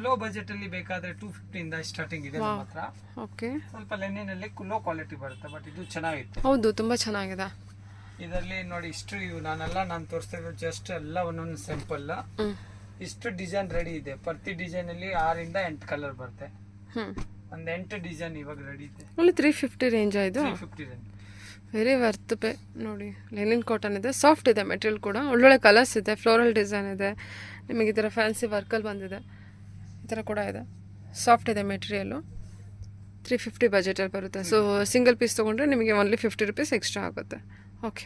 ಲೋ ಬಜೆಟ್ ಅಲ್ಲಿ ಬೇಕಾದ್ರೆ 250 ಇಂದ ಸ್ಟಾರ್ಟಿಂಗ್ ಇದೆ ನಮ್ಮ ಹತ್ರ. ಓಕೆ, ಸ್ವಲ್ಪ ಲೆನಿನ್ ಅಲ್ಲಿ ಲೋ ಕ್ವಾಲಿಟಿ ಬರುತ್ತೆ, ಬಟ್ ಇದು ಚೆನ್ನಾಗಿತ್ತು. ಹೌದು, ತುಂಬಾ ಚೆನ್ನಾಗಿದೆ. ಇದರಲ್ಲಿ ನೋಡಿ ಇಷ್ಟು ನಾನು ತೋರಿಸ್ತಾ ಇರೋದು ಜಸ್ಟ್ ಎಲ್ಲ ಒಂದೊಂದು ಸ್ಯಾಂಪಲ್. ಇಷ್ಟು ಡಿಸೈನ್ ರೆಡಿ ಇದೆ. ಪ್ರತಿ ಡಿಸೈನ್ ಅಲ್ಲಿ 6 ಇಂದ 8 ಕಲರ್ ಬರುತ್ತೆ. ಒಂದು 8 ಡಿಸೈನ್ ಇವಾಗ ರೆಡಿ ಇದೆ. ಓನ್ಲಿ 350 ರೇಂಜ್ ಆಯ್ತು. 350 ರೇಂಜ್. ವೆರಿ ವರ್ತ್ ಪೇ ನೋಡಿ. ಲೆನಿನ್ ಕಾಟನ್ ಇದೆ, ಸಾಫ್ಟ್ ಇದೆ ಮೆಟೀರಿಯಲ್ ಕೂಡ, ಒಳ್ಳೊಳ್ಳೆ ಕಲರ್ಸ್ ಇದೆ, ಫ್ಲೋರಲ್ ಡಿಸೈನ್ ಇದೆ, ನಿಮಗೆ ಈ ಥರ ಫ್ಯಾನ್ಸಿ ವರ್ಕಲ್ಲಿ ಬಂದಿದೆ, ಈ ಥರ ಕೂಡ ಇದೆ. ಸಾಫ್ಟ್ ಇದೆ ಮೆಟೀರಿಯಲ್ಲು. 350 ಬಜೆಟಲ್ಲಿ ಬರುತ್ತೆ. ಸೊ ಸಿಂಗಲ್ ಪೀಸ್ ತೊಗೊಂಡ್ರೆ ನಿಮಗೆ ಓನ್ಲಿ 50 ರೂಪೀಸ್ ಎಕ್ಸ್ಟ್ರಾ ಆಗುತ್ತೆ. ಓಕೆ,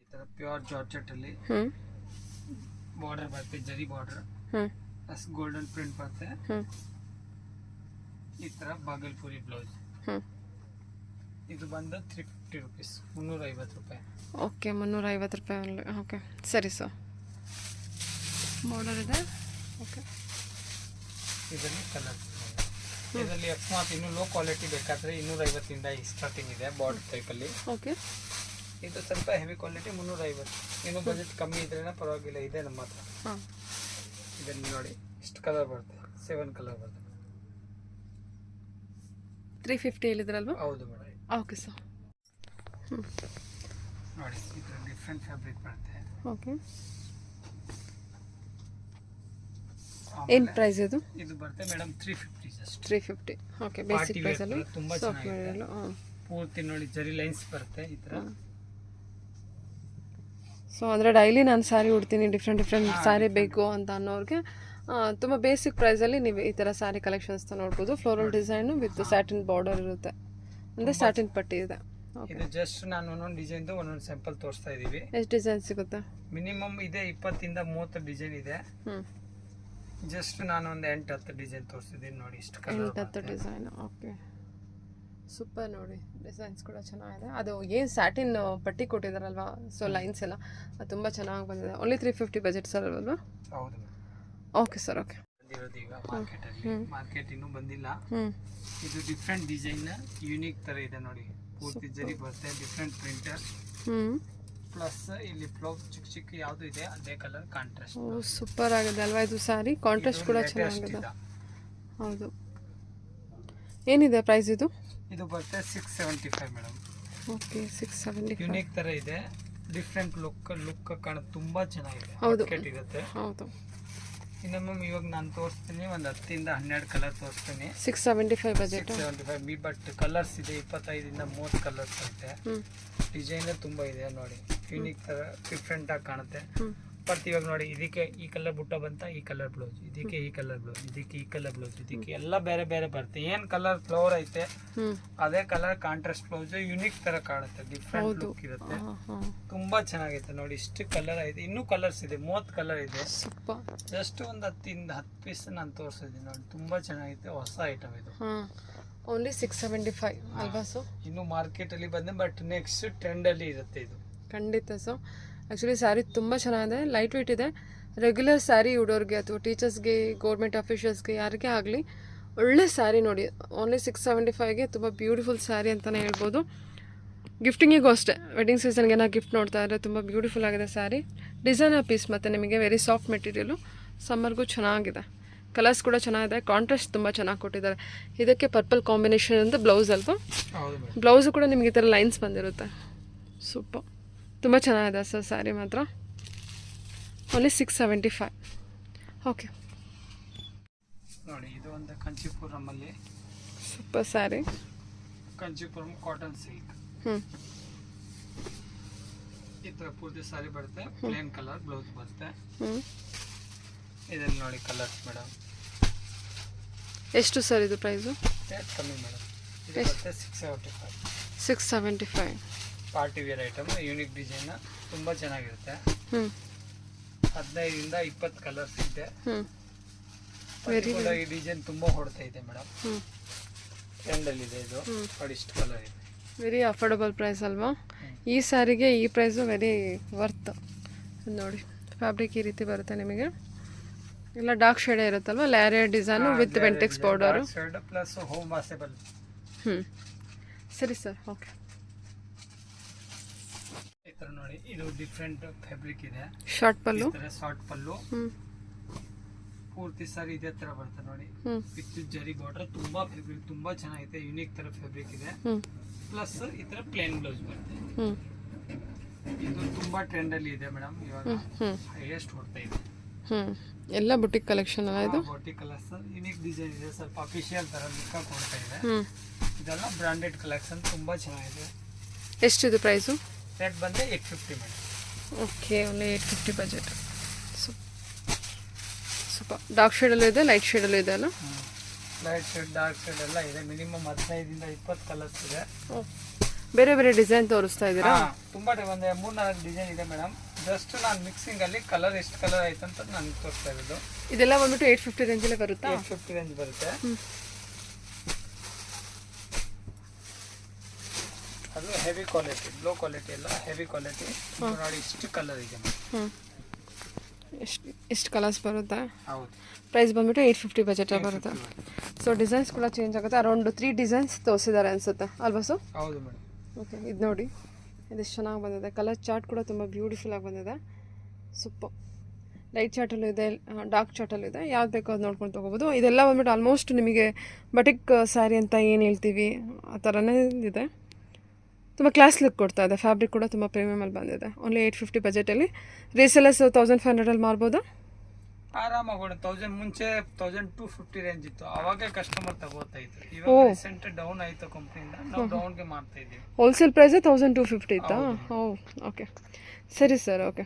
ಈ ಥರ ಪ್ಯೂರ್ ಜಾರ್ಜೆಟ್ ಅಲ್ಲಿ ಬಾರ್ಡರ್ ಬರುತ್ತೆ, ಜರಿ ಬಾರ್ಡರ್ ಪ್ಲಸ್ ಗೋಲ್ಡನ್ ಪ್ರಿಂಟ್ ಬರುತ್ತೆ. ಈ ತರ ಬಾಗಲ್ಪುರಿ ಬ್ಲೌಸ್. ಇದು ಬಂದು 350 ರೂಪೀಸ್, 350 ರೂಪಾಯಿ. ಓಕೆ, 350 ರೂಪಾಯಿ ಓನ್ಲಿ. ಓಕೆ, ಸರಿ ಸರ್. ಬಾರ್ಡರ್ ಇದೆ. ಓಕೆ, ಇದರಲ್ಲಿ ಕಲರ್. ಇದರಲ್ಲಿ ಅಕಸ್ಮಾತ್ ಇನ್ನೂ ಲೋ ಕ್ವಾಲಿಟಿ ಬೇಕಾದ್ರೆ 250 ಇಂದ ಸ್ಟಾರ್ಟಿಂಗ್ ಇದೆ ಬಾರ್ಡರ್ ಟೈಪಲ್ಲಿ. ಓಕೆ, ಇದು ಸ್ವಲ್ಪ ಹೆವಿ ಕ್ವಾಲಿಟಿ 350. ಇನ್ನೂ ಬಜೆಟ್ ಕಮ್ಮಿ ಇದ್ರೇನ ಪರವಾಗಿಲ್ಲ, ಇದೆ ನಮ್ಮ ಹತ್ರ. ಇದನ್ನು ನೋಡಿ ಇಷ್ಟು ಕಲರ್ ಬರುತ್ತೆ, 7 ಕಲರ್ ಬರುತ್ತೆ. 350 ಹೇಳಿದ್ರಲ್ವಾ? ಹೌದು ಮೇಡಮ್. Okay sir. ನೋಡಿ ಇದು ಡಿಫ್ರೆಂಟ್ ಫ್ಯಾಬ್ರಿಕ್ ಬರುತ್ತೆ. ಓಕೆ, ಏನು ಪ್ರೈಸ್ ಇದು? ಇದು ಬರುತ್ತೆ madam 350 just. 350. Okay, basic price ಅಲ್ಲಿ ತುಂಬಾ ಸಾಫ್ಟ್ ಚೆನ್ನಾಗಿದೆ. ಮೆಟೀರಿಯಲ್. ಪೂರ್ತಿ ನೋಡಿ ಜರಿ ಲೈನ್ಸ್ ಬರುತ್ತೆ ಈ ತರ. ಸೊ ಅಂದರೆ ಡೈಲಿ ನಾನು ಸ್ಯಾರಿ ಉಡ್ತೀನಿ, ಡಿಫ್ರೆಂಟ್ ಸ್ಯಾರಿ ಬೇಕು ಅಂತ ಅನ್ನೋರಿಗೆ ತುಂಬ ಬೇಸಿಕ್ ಪ್ರೈಸಲ್ಲಿ ನೀವು ಈ ಥರ ಸ್ಯಾರಿ ಕಲೆಕ್ಷನ್ಸ್ನ ನೋಡ್ಬೋದು. Floral design with satin border ಇರುತ್ತೆ, ಅಂದರೆ ಸ್ಯಾಟಿನ್ ಪಟ್ಟಿ ಇದೆ. ಇದು ಜಸ್ಟ್ ನಾನು ಒಂದೊಂದು ಡಿಸೈನ್ದು ಒಂದೊಂದು ಸ್ಯಾಂಪಲ್ ತೋರಿಸ್ತಾ ಇದ್ದೀವಿ. ಎಷ್ಟು ಡಿಸೈನ್ ಸಿಗುತ್ತೆ? ಮಿನಿಮಮ್ ಇದೆ 20 ಇಂದ 30 ಡಿಸೈನ್ ಇದೆ. ಜಸ್ಟ್ ನಾನು ಒಂದು 8-10 ಡಿಸೈನ್ ತೋರಿಸಿದ್ದೀನಿ ನೋಡಿ. ಇಷ್ಟು ಕಲರ್ 8-10 ಡಿಸೈನ್. ಓಕೆ, ಸೂಪರ್ ನೋಡಿ, ಡಿಸೈನ್ಸ್ ಕೂಡ ಚೆನ್ನಾಗಿದೆ. ಅದು ಏನು ಸ್ಯಾಟಿನ್ ಪಟ್ಟಿ ಕೊಟ್ಟಿದ್ದಾರಲ್ವಾ, ಸೊ ಲೈನ್ಸ್ ಎಲ್ಲ ಅದು ತುಂಬ ಚೆನ್ನಾಗಿ ಬಂದಿದೆ. ಓನ್ಲಿ 350 ಬಜೆಟ್ ಸರ್ ಅಲ್ವಾ? ಹೌದು. Okay sir. ಓಕೆ, ಬಂದಿರೋದು ಈಗ ಮಾರ್ಕೆಟಲ್ಲಿ. ಮಾರ್ಕೆಟ್ ಇನ್ನೂ ಬಂದಿಲ್ಲ. ಇದು ಡಿಫ್ರೆಂಟ್ ಡಿಸೈನ್ ಯೂನಿಕ್ ಥರ ಇದೆ ನೋಡಿ. ಪೂರ್ತಿ ಜರಿ ಬರುತ್ತೆ, ಡಿಫ್ರೆಂಟ್ ಪ್ರಿಂಟರ್ ಪ್ಲಸ್ ಇಲ್ಲಿ ಬ್ಲೌಸ್ ಚಿಕ್ಕ ಯಾವುದು ಇದೆ ಅದೇ ಕಲರ್ ಕಾಂಟ್ರಾಸ್ಟ್. ಓ, ಸೂಪರ್ ಆಗಿದೆ ಅಲ್ವಾ ಇದು ಸ್ಯಾರಿ? ಕಾಂಟ್ರಾಸ್ಟ್ ಕೂಡ ಚೆನ್ನಾಗಿದೆ. ಹೌದು. ಏನಿದೆ ಪ್ರೈಸ್ ಇದು? ಇದು ಬರುತ್ತೆ 675 ಮೇಡಮ್. ಓಕೆ, 675. ಯುನೀಕ್ ತರ ಇದೆ, ಡಿಫ್ರೆಂಟ್ ಲುಕ್ ಕಾಣುತ್ತೆ, ತುಂಬಾ ಚೆನ್ನಾಗಿದೆ. ಹೌದು, ಇರುತ್ತೆ. ಹೌದು. ಇನ್ನು ಮ್ಯಾಮ್ ಇವಾಗ ನಾನು ತೋರಿಸ್ತೀನಿ, ಒಂದು 10 ಇಂದ 12 ಕಲರ್ ತೋರಿಸ್ತೀನಿ. 675 ಬಜೆಟ್. 675 ಬಟ್ ಕಲರ್ಸ್ ಇದೆ 25 ಇಂದ 30 ಕಲರ್ಸ್ ಐತೆ. ಡಿಸೈನ್ ತುಂಬಾ ಇದೆ ನೋಡಿ, ಯುನೀಕ್ ತರ ಡಿಫ್ರೆಂಟ್ ಆಗಿ ಕಾಣುತ್ತೆ. ಬಟ್ ಇವಾಗ ನೋಡಿ ಇದಕ್ಕೆ ಈ ಕಲರ್ ಬುಟ್ಟ ಬಂತ, ಈ ಕಲರ್ ಬ್ಲೌಸ್, ಇದಕ್ಕೆ ಈ ಕಲರ್ ಬ್ಲೌಸ್, ಇದಕ್ಕೆ ಈ ಕಲರ್ ಬ್ಲೌಸ್, ಇದಕ್ಕೆ ಎಲ್ಲ ಬೇರೆ ಬೇರೆ ಬರುತ್ತೆ. ಏನ್ ಕಲರ್ ಫ್ಲವರ್ ಐತೆ ಅದೇ ಕಲರ್ ಕಾಂಟ್ರಾಸ್ಟ್ ಬ್ಲೌಸ್ ಯುನೀಕ್ ತರ ಕಾಣುತ್ತೆ, ಡಿಫ್ರೆಂಟ್ ಲುಕ್ ಇರುತ್ತೆ. ತುಂಬಾ ಚೆನ್ನಾಗೈತೆ ನೋಡಿ. ಇಷ್ಟು ಕಲರ್ ಐತೆ, ಇನ್ನೂ ಕಲರ್ಸ್ ಇದೆ, 30 ಕಲರ್ ಇದೆ. ಜಸ್ಟ್ ಒಂದು 10 ಇಂದ 10 ಪೀಸ್ ನಾನು ತೋರಿಸಿದ್ದೀನಿ ನೋಡಿ. ತುಂಬಾ ಚೆನ್ನಾಗೈತೆ, ಹೊಸ ಐಟಮ್ ಇದು. ಓನ್ಲಿ 675 ಅಲ್ವಾ? ಸೊ ಇನ್ನು ಮಾರ್ಕೆಟ್ ಅಲ್ಲಿ ಬಂದೆ, ಬಟ್ ನೆಕ್ಸ್ಟ್ ಟ್ರೆಂಡ್ ಅಲ್ಲಿ ಇರುತ್ತೆ ಇದು. ಖಂಡಿತ ಸೊ ಆ್ಯಕ್ಚುಲಿ ಸ್ಯಾರಿ ತುಂಬ ಚೆನ್ನಾಗಿದೆ, ಲೈಟ್ ವೆಯ್ಟ್ ಇದೆ. ರೆಗ್ಯುಲರ್ ಸ್ಯಾರಿ ಉಡೋರಿಗೆ ಅಥವಾ ಟೀಚರ್ಸ್ಗೆ, ಗೌರ್ಮೆಂಟ್ ಅಫಿಷಿಯಲ್ಸ್ಗೆ ಯಾರಿಗೇ ಆಗಲಿ ಒಳ್ಳೆ ಸ್ಯಾರಿ ನೋಡಿ. ಓನ್ಲಿ 675ಗೆ ತುಂಬ ಬ್ಯೂಟಿಫುಲ್ ಸ್ಯಾರಿ ಅಂತಲೇ ಹೇಳ್ಬೋದು. ಗಿಫ್ಟಿಂಗಿಗೂ ಅಷ್ಟೇ, ವೆಡ್ಡಿಂಗ್ ಸೀಸನ್ಗೆ ಏನೋ ಗಿಫ್ಟ್ ನೋಡ್ತಾ ಇದ್ದರೆ ತುಂಬ ಬ್ಯೂಟಿಫುಲ್ ಆಗಿದೆ ಸ್ಯಾರಿ. ಡಿಸೈನರ್ ಪೀಸ್ ಮತ್ತು ನಿಮಗೆ ವೆರಿ ಸಾಫ್ಟ್ ಮೆಟೀರಿಯಲು, ಸಮ್ಮರ್ಗೂ ಚೆನ್ನಾಗಿದೆ. ಕಲರ್ಸ್ ಕೂಡ ಚೆನ್ನಾಗಿದೆ, ಕಾಂಟ್ರಾಸ್ಟ್ ತುಂಬ ಚೆನ್ನಾಗಿ ಕೊಟ್ಟಿದ್ದಾರೆ. ಇದಕ್ಕೆ ಪರ್ಪಲ್ ಕಾಂಬಿನೇಷನ್ ಅಂತ ಬ್ಲೌಸ್ ಅಲ್ವಾ? ಬ್ಲೌಸು ಕೂಡ ನಿಮಗೆ ಈ ಥರ ಲೈನ್ಸ್ ಬಂದಿರುತ್ತೆ. ಸೂಪರ್, ತುಂಬ ಚೆನ್ನಾಗಿದೆ ಸರ್ ಸ್ಯಾರಿ ಮಾತ್ರ. ಓನ್ಲಿ 675. ಓಕೆ ನೋಡಿ, ಇದು ಒಂದು ಕಂಚಿಪುರಮಲ್ಲಿ super sari. Kanchipuram cotton silk ಈ ಥರ ಪೂರ್ತಿ ಸ್ಯಾರಿ ಬರುತ್ತೆ. ಪ್ಲೇನ್ ಕಲರ್ ಬ್ಲೌಸ್ ಬರುತ್ತೆ. ಇದರಲ್ಲಿ ನೋಡಿ ಕಲರ್ಸ್ ಮೇಡಮ್. ಎಷ್ಟು ಸರ್ ಇದು ಪ್ರೈಸು? ಕಮ್ಮಿ ಮೇಡಮ್, ಇದು ಬರುತ್ತೆ 675. 675. Party wear item, unique design, ತುಂಬ ಚೆನ್ನಾಗಿರುತ್ತೆ. 15 ಇಂದ 20 ಕಲರ್ಸ್ ಇದೆ. ಈ ಡಿಸೈನ್ ತುಂಬ ಹೊಡ್ತಾ ಇದೆ ಮೇಡಮ್, ಟ್ರೆಂಡಲ್ಲಿ ಇದೆ ಇದು. ನೋಡಿ ಇಷ್ಟು ಕಲರ್ ಇದೆ. ವೆರಿ ಅಫೋರ್ಡಬಲ್ ಪ್ರೈಸ್ ಅಲ್ವಾ? ಈ ಸ್ಯಾರಿಗೆ ಈ ಪ್ರೈಸು ವೆರಿ ವರ್ತ್. ನೋಡಿ ಫ್ಯಾಬ್ರಿಕ್ ಈ ರೀತಿ ಬರುತ್ತೆ ನಿಮಗೆ. ಎಲ್ಲ ಡಾರ್ಕ್ ಶೇಡೇ ಇರುತ್ತಲ್ವ, ಲ್ಯಾರಿಯರ್ design with Bentex powder plus home washable. ಸರಿ ಸರ್, ಓಕೆ. ಈ ಥರ ನೋಡಿ, ಇದು ಡಿಫ್ರೆಂಟ್ ಫ್ಯಾಬ್ರಿಕ್ ಇದೆ. ಶಾರ್ಟ್ ಪಲ್ಲು, ಶಾರ್ಟ್ ಪಲ್ಲು, ಪೂರ್ತಿ ಸಾರಿ ಇದೇ ತರ ಬರುತ್ತೆ ನೋಡಿ. ವಿತ್ ಜರಿ ಬಾರ್ಡರ್, ತುಂಬಾ ಫ್ಯಾಬ್ರಿಕ್ ತುಂಬಾ ಚೆನ್ನಾಗಿದೆ. ಯೂನಿಕ್ ತರ ಫ್ಯಾಬ್ರಿಕ್ ಇದೆ. ಪ್ಲಸ್ ಈ ತರ ಪ್ಲೇನ್ ಬ್ಲೌಸ್ ಬರುತ್ತೆ. ಇದು ತುಂಬಾ ಟ್ರೆಂಡ್ ಅಲ್ಲಿ ಇದೆ ಮೇಡಮ್, ಇವಾಗ ಹೈಯೆಸ್ಟ್ ಹೊಡ್ತಾ ಇದೆ. ಎಲ್ಲ ಬುಟಿಕ್ ಕಲೆಕ್ಷನ್ ಅಲ್ಲ ಇದು? ಬುಟಿಕ್ ಕಲೆಕ್ಷನ್, ಯೂನಿಕ್ ಡಿಸೈನ್ ಇದೆ, ಸ್ವಲ್ಪ ಅಫಿಷಿಯಲ್ ತರ ಲುಕ್ ಕೊಡ್ತಾ ಇದೆ. ಇದೆಲ್ಲ ಬ್ರಾಂಡೆಡ್ ಕಲೆಕ್ಷನ್, ತುಂಬಾ ಚೆನ್ನಾಗಿದೆ. ಎಷ್ಟಿದು ಪ್ರೈಸು? ರೇಟ್ ಬಂದೆ 850 madam. Okay, only 850 budget. Super. Dark ಶೇಡಲ್ಲೂ ಇದೆ, ಲೈಟ್ ಶೇಡಲ್ಲೂ ಇದೆ ಅಲ್ಲ? ಲೈಟ್ ಶೇಡ್, ಡಾರ್ಕ್ ಶೇಡ್ ಎಲ್ಲ ಇದೆ. ಮಿನಿಮಮ್ 15 ಇಂದ 20 ಕಲರ್ಸ್ ಇದೆ. ಬೇರೆ ಬೇರೆ ಡಿಸೈನ್ ತೋರಿಸ್ತಾ ಇದ್ದೀರಾ? ತುಂಬಾ ಒಂದು 3-4 ಡಿಸೈನ್ ಇದೆ ಮೇಡಮ್. ಜಸ್ಟ್ ನಾನು ಮಿಕ್ಸಿಂಗ್ ಅಲ್ಲಿ ಕಲರ್ ಎಷ್ಟು ಕಲರ್ ಆಯ್ತು ಅಂತ ನಾನು ತೋರಿಸ್ತಾ ಇರೋದು. ಇದೆಲ್ಲ ಬಂದ್ಬಿಟ್ಟು 850 ರೇಂಜಲ್ಲೇ ಬರುತ್ತಾ? 850 ರೇಂಜ್ ಬರುತ್ತೆ. ಅದು ಹೆವಿ ಕ್ವಾಲಿಟಿ, ಲೋ ಕ್ವಾಲಿಟಿ ಎಲ್ಲ ಹೆವಿ ಕ್ವಾಲಿಟಿ. ನೋಡಿ ಇಷ್ಟು ಕಲರ್ ಇದೆ. ಎಷ್ಟು ಕಲರ್ಸ್ ಬರುತ್ತೆ? ಹೌದು. ಪ್ರೈಸ್ ಬಂದ್ಬಿಟ್ಟು 850 ಬಜೆಟ್ ಬರುತ್ತೆ. ಸೊ ಡಿಸೈನ್ಸ್ ಕೂಡ ಚೇಂಜ್ ಆಗುತ್ತೆ. ಅರೌಂಡ್ 3 ಡಿಸೈನ್ಸ್ ತೋರಿಸಿದ್ದಾರೆ ಅನ್ಸುತ್ತೆ ಅಲ್ವಾ ಸರ್? ಹೌದು ಮೇಡಮ್. ಓಕೆ, ಇದು ನೋಡಿ, ಇದೆಷ್ಟು ಚೆನ್ನಾಗಿ ಬಂದಿದೆ. ಕಲರ್ ಚಾರ್ಟ್ ಕೂಡ ತುಂಬ ಬ್ಯೂಟಿಫುಲ್ ಆಗಿ ಬಂದಿದೆ. ಸೂಪರ್. ಲೈಟ್ ಚಾರ್ಟಲ್ಲೂ ಇದೆ, ಡಾರ್ಕ್ ಚಾರ್ಟಲ್ಲೂ ಇದೆ. ಯಾವ್ದು ಬೇಕೋ ಅದು ನೋಡ್ಕೊಂಡು ತೊಗೋಬೋದು. ಇದೆಲ್ಲ ಬಂದ್ಬಿಟ್ಟು ಆಲ್ಮೋಸ್ಟ್ ನಿಮಗೆ ಬಟಿಕ್ ಸ್ಯಾರಿ ಅಂತ ಏನು ಹೇಳ್ತೀವಿ ಆ ಥರನೇ ಇದೆ. ತುಂಬ ಕ್ಲಾಸ್ ಲುಕ್ ಕೊಡ್ತಾ ಇದೆ. ಫ್ಯಾಬ್ರಿಕ್ ಕೂಡ ತುಂಬ ಪ್ರೀಮಿಯಮಲ್ಲಿ ಬಂದಿದೆ. ಓನ್ಲಿ 850 ಬಜೆಟಲ್ಲಿ. ರೀಸೆಲ್ಲರ್ಸ್ 1500ಅಲ್ಲಿ ಮಾರ್ಬೋದಾ? ಆರಾಮಾಗಿ 1000 ಮುಂಚೆ 1250 ರೇಂಜ್ ಇತ್ತು, ಅವಾಗೇ ಕಸ್ಟಮರ್ ತಗೋತಾ ಇದ್ರು. ಇವಾಗ ರೀಸೆಂಟ್ ಡೌನ್ ಆಯ್ತು ಕಂಪ್ನಿಯಿಂದ, ನಾವು ಡೌನ್ಗೆ ಮಾಡ್ತಾ ಇದ್ದೀವಿ. ಹೋಲ್ಸೇಲ್ ಪ್ರೈಸೇ 1250 ಇತ್ತಾ? ಓ, ಓಕೆ, ಸರಿ ಸರ್, ಓಕೆ.